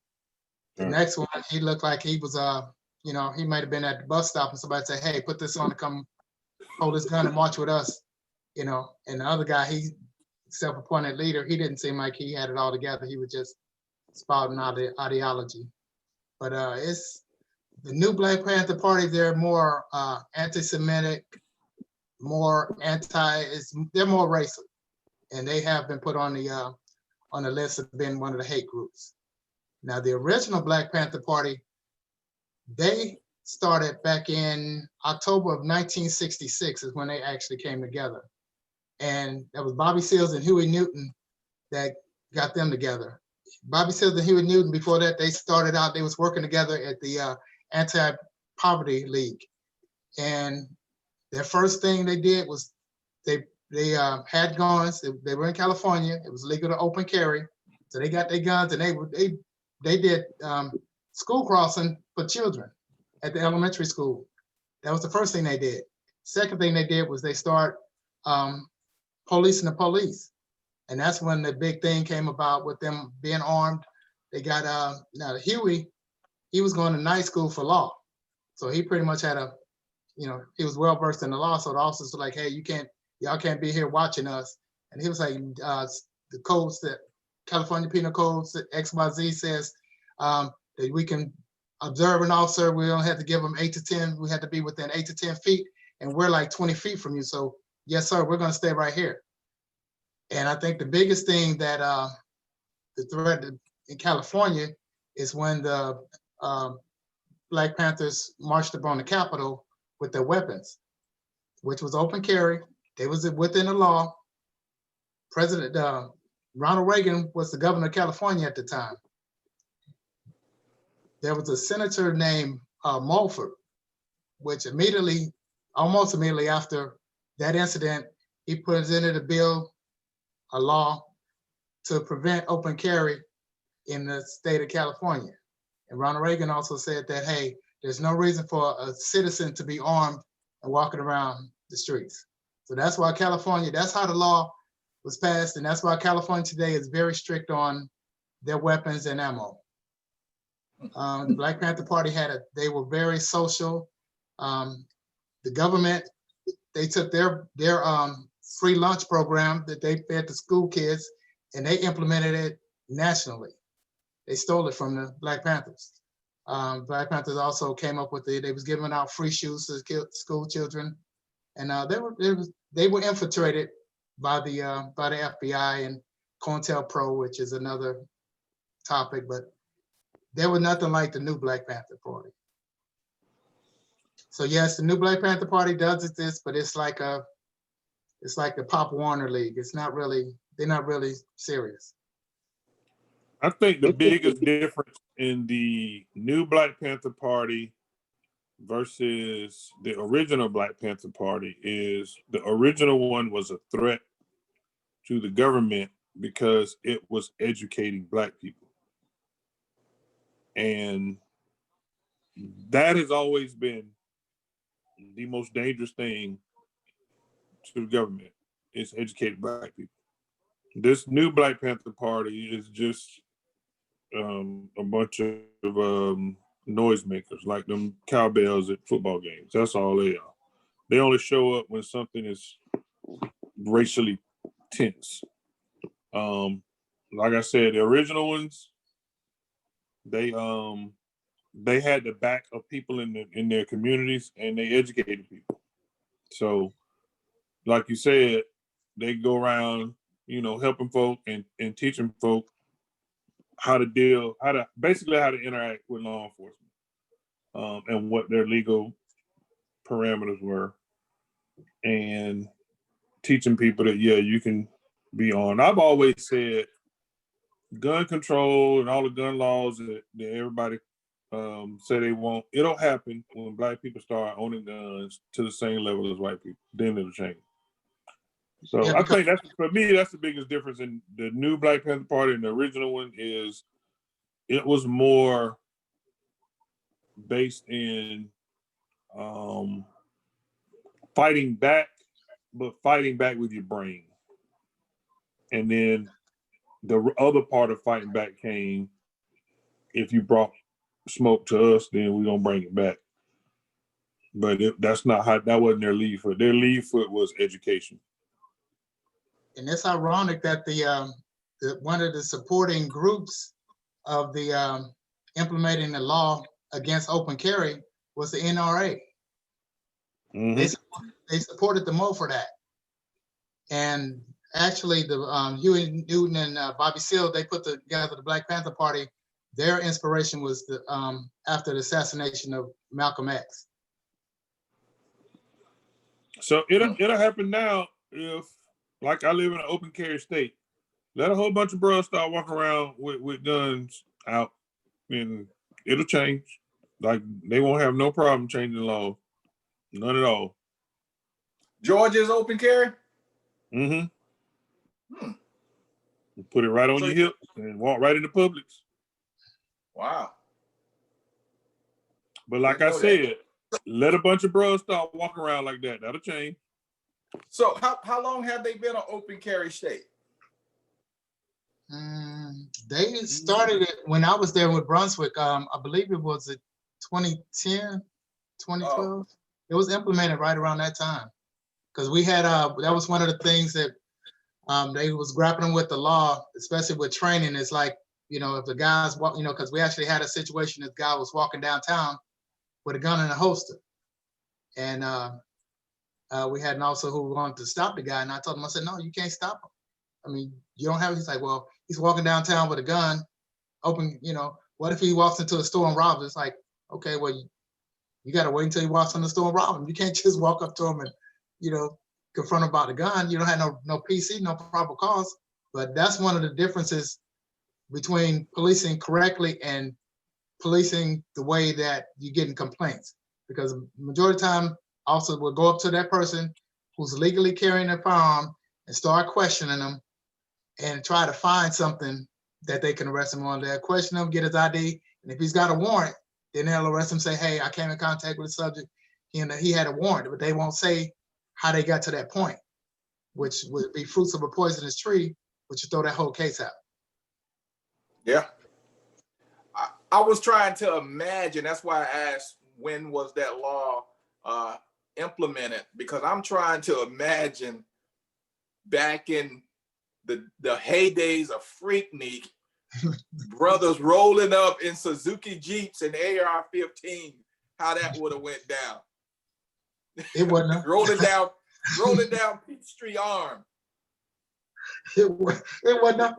The next one, he looked like he was, he might have been at the bus stop and somebody said, hey, put this on and come hold his gun and march with us, and the other guy, he self-appointed leader, he didn't seem like he had it all together. He was just spouting out the ideology. But it's the new Black Panther Party, they're more anti-Semitic, more they're more racist. And they have been put on the list of being one of the hate groups. Now, the original Black Panther Party, they started back in October of 1966 is when they actually came together. And that was Bobby Seals and Huey Newton that got them together. Bobby Seals and Huey Newton, before that, they was working together at the Anti-Poverty League. And their first thing they did was they had guns. They were in California. It was legal to open carry. So they got their guns and they did school crossing for children at the elementary school. That was the first thing they did. Second thing they did was they start policing the police. And that's when the big thing came about with them being armed. They got, now Huey, he was going to night school for law. So he pretty much had he was well-versed in the law. So the officers were like, hey, y'all can't be here watching us. And he was like, the codes that California Penal Codes XYZ says that we can observe an officer. We don't have to give them 8 to 10. We have to be within 8 to 10 feet. And we're like 20 feet from you. So yes, sir, we're going to stay right here. And I think the biggest thing that the threat in California is when the Black Panthers marched upon the Capitol with their weapons, which was open carry. They was within the law. President Ronald Reagan was the governor of California at the time. there was a senator named Mulford, which almost immediately after that incident, he presented a law to prevent open carry in the state of California. And Ronald Reagan also said that, hey, there's no reason for a citizen to be armed and walking around the streets. So that's why that's how the law was passed. And that's why California today is very strict on their weapons and ammo. The Black Panther Party they were very social. The government, they took their free lunch program that they fed the school kids and they implemented it nationally. They stole it from the Black Panthers. Black Panthers also came up with they was giving out free shoes to school children. And they were infiltrated by the FBI and COINTELPRO, which is another topic, but there was nothing like the new Black Panther Party. So yes, the new Black Panther Party does exist, but it's like the Pop Warner League. They're not really serious. I think the biggest difference in the new Black Panther Party versus the original Black Panther Party is the original one was a threat to the government because it was educating Black people. And that has always been the most dangerous thing to the government, is educating Black people. This new Black Panther Party is just a bunch of noisemakers, like them cowbells at football games. That's all they are. They only show up when something is racially tense. Like I said, the original ones, they had the back of people in their communities, and they educated people. So, like you said, they go around, helping folk and teaching folk how to interact with law enforcement, and what their legal parameters were, and teaching people that, yeah, you can be armed. I've always said gun control and all the gun laws that everybody say they want, it'll happen when Black people start owning guns to the same level as white people. Then it'll change. So yeah, I think for me, that's the biggest difference in the new Black Panther Party and the original one is it was more based in fighting back, but fighting back with your brain. And then the other part of fighting back came, if you brought smoke to us, then we're gonna bring it back. But that wasn't their lead foot. Their lead foot was education. And it's ironic that the one of the supporting groups of the implementing the law against open carry was the NRA. Mm-hmm. They supported the Mulford Act. And actually, the Huey Newton and Bobby Seale, they put together the Black Panther Party. Their inspiration was after the assassination of Malcolm X. So it'll happen now if, like, I live in an open carry state. Let a whole bunch of bros start walking around with guns out, and it'll change. Like, they won't have no problem changing the law. None at all. Georgia's open carry? Mm-hmm. Put it right on your hip and walk right into Publix. Wow. But like I said, let a bunch of bros start walking around like that. That'll change. So how long have they been an open carry state? They started it when I was there with Brunswick. I believe it was 2010, 2012. Oh. It was implemented right around that time. Because we had, that was one of the things that they was grappling with the law, especially with training. It's like, if the guys walk, because we actually had a situation, this guy was walking downtown with a gun in a holster. And we had an officer who wanted to stop the guy. And I told him, I said, no, you can't stop him. I mean, you don't have, he's like, well, he's walking downtown with a gun, open, what if he walks into a store and robs? It's like, okay, well, you got to wait until he walks in the store and rob him. You can't just walk up to him and, confront him about the gun. You don't have no PC, no probable cause. But that's one of the differences between policing correctly and policing the way that you're getting complaints. Because majority of the time, officers will go up to that person who's legally carrying a firearm and start questioning them and try to find something that they can arrest him on. They'll question him, get his ID, and if he's got a warrant, then they'll arrest him, say, hey, I came in contact with the subject, and he had a warrant, but they won't say how they got to that point, which would be fruits of a poisonous tree, which would throw that whole case out. Yeah. I was trying to imagine, that's why I asked, when was that law implemented? Because I'm trying to imagine back in the heydays of Freaknik, brothers rolling up in Suzuki Jeeps and AR-15, how that would have went down. It wasn't. rolling down Peachtree armed. It wasn't.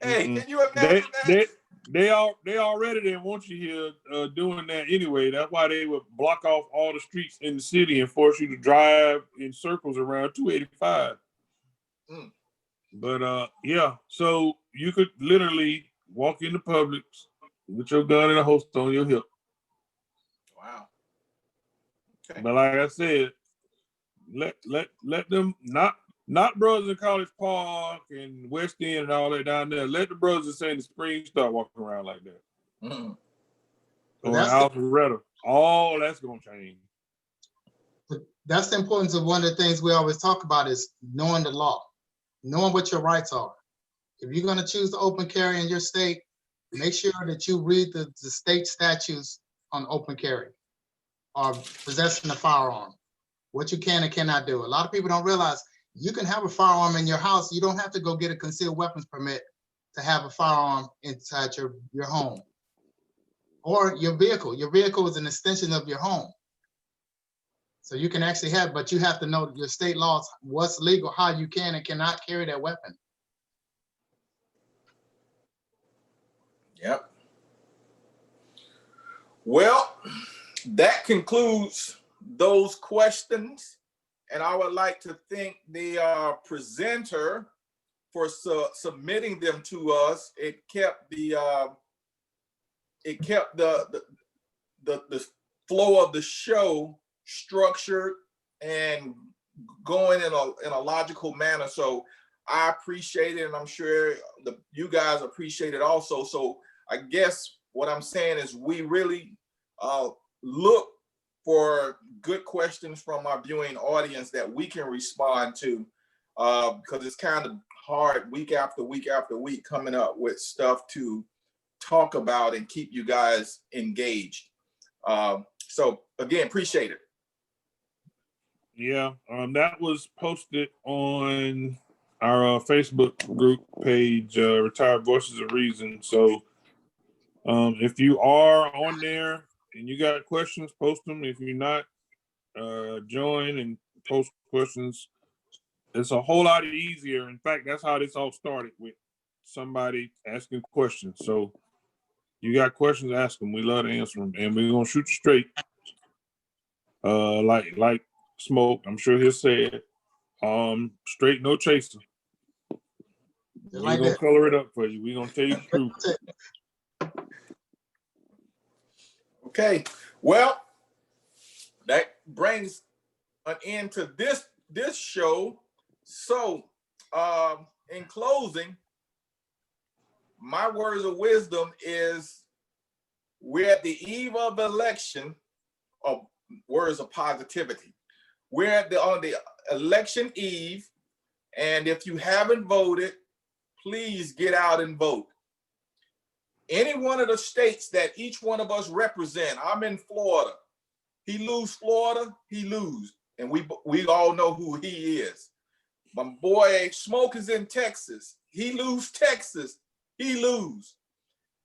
Hey, can you imagine that? They already didn't want you here doing that anyway. That's why they would block off all the streets in the city and force you to drive in circles around 285. But yeah, so you could literally walk into Publix with your gun and a holster on your hip. Wow. Okay. But like I said, let them not brothers in College Park and West End and all that down there. Let the brothers in Sandy Springs start walking around like that. Mm. Or Alpharetta. All that's gonna change. That's the importance of one of the things we always talk about is knowing the law, knowing what your rights are. If you're gonna choose to open carry in your state, make sure that you read the state statutes on open carry or possessing a firearm, what you can and cannot do. A lot of people don't realize you can have a firearm in your house. You don't have to go get a concealed weapons permit to have a firearm inside your home or your vehicle. Your vehicle is an extension of your home. So you can actually have, but you have to know your state laws, what's legal, how you can and cannot carry that weapon. Yep. Well, that concludes those questions. And I would like to thank the presenter for submitting them to us. It kept the flow of the show structured and going in a logical manner. So I appreciate it, and I'm sure you guys appreciate it also. So I guess what I'm saying is we really look for good questions from our viewing audience that we can respond to, because it's kind of hard week after week after week coming up with stuff to talk about and keep you guys engaged. So again, appreciate it. Yeah, that was posted on our Facebook group page, Retired Voices of Reason. So if you are on there and you got questions, post them. If you're not, join and post questions. It's a whole lot easier. In fact, that's how this all started, with somebody asking questions. So you got questions, ask them. We love to answer them, and we're gonna shoot you straight. Like Smoke, I'm sure he'll say it. Straight, no chaser. We're gonna color it up for you. We're gonna tell you the truth. Okay, well, that brings an end to this show. So, in closing, my words of wisdom is we're at the eve of election, of words of positivity. We're on the election eve, and if you haven't voted, please get out and vote. Any one of the states that each one of us represent. I'm in Florida. He lose Florida, he lose. And we all know who he is. My boy Smoke is in Texas. He lose Texas, he lose.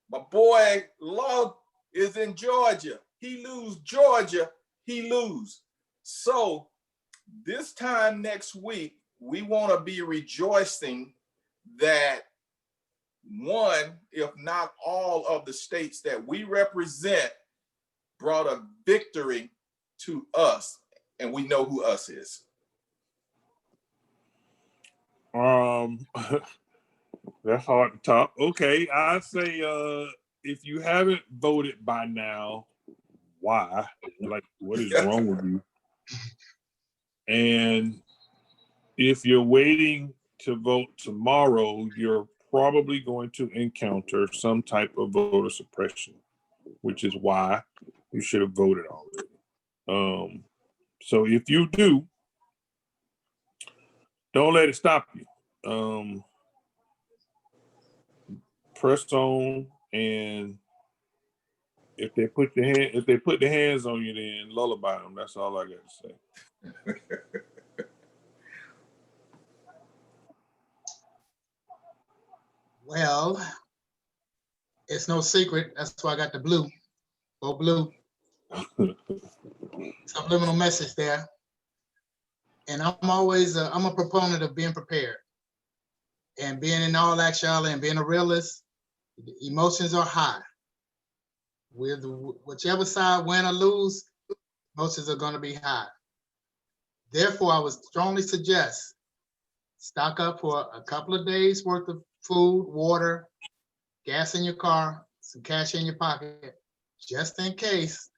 My boy Love is in Georgia. He lose Georgia, he lose. So this time next week, we want to be rejoicing that one, if not all of the states that we represent brought a victory to us, and we know who us is. That's hard to top. Okay, I say if you haven't voted by now, why? Like, what is wrong with you? And if you're waiting to vote tomorrow, you're probably going to encounter some type of voter suppression, which is why you should have voted already. So if you do, don't let it stop you. Press on, and if they put their hands on you, then lullaby them. That's all I got to say. Well, it's no secret. That's why I got the blue. Go blue. Subliminal message there. And I'm a proponent of being prepared and being in all actuality and being a realist. Emotions are high. With whichever side win or lose, emotions are going to be high. Therefore, I would strongly suggest stock up for a couple of days worth of food, water, gas in your car, some cash in your pocket, just in case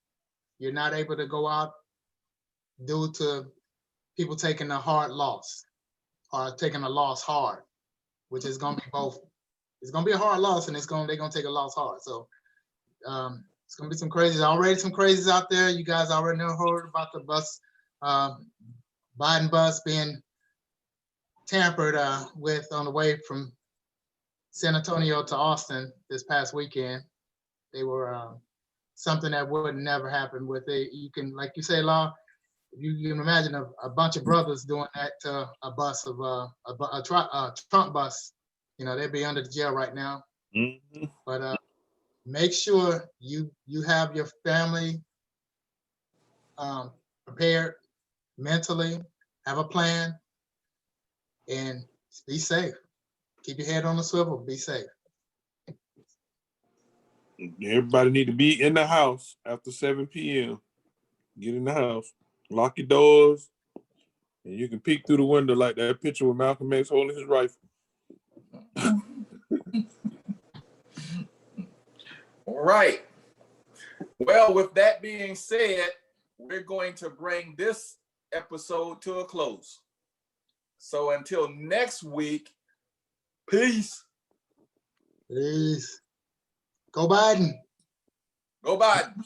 you're not able to go out due to people taking a hard loss or taking a loss hard, which is going to be both. It's going to be a hard loss, and they're going to take a loss hard. So it's going to be some crazies. Already some crazies out there. You guys already heard about the bus, Biden bus being tampered with on the way from San Antonio to Austin this past weekend. They were something that would never happen with it. You can, like you say, Law, you can imagine a bunch of brothers doing that to a bus of a Trump bus. You know, they'd be under the jail right now. Mm-hmm. But make sure you have your family prepared mentally, have a plan, and be safe. Keep your head on the swivel. Be safe. Everybody need to be in the house after 7 p.m. Get in the house, lock your doors, and you can peek through the window like that picture with Malcolm X holding his rifle. All right. Well, with that being said, we're going to bring this episode to a close. So until next week, peace. Peace. Go Biden. Go Biden.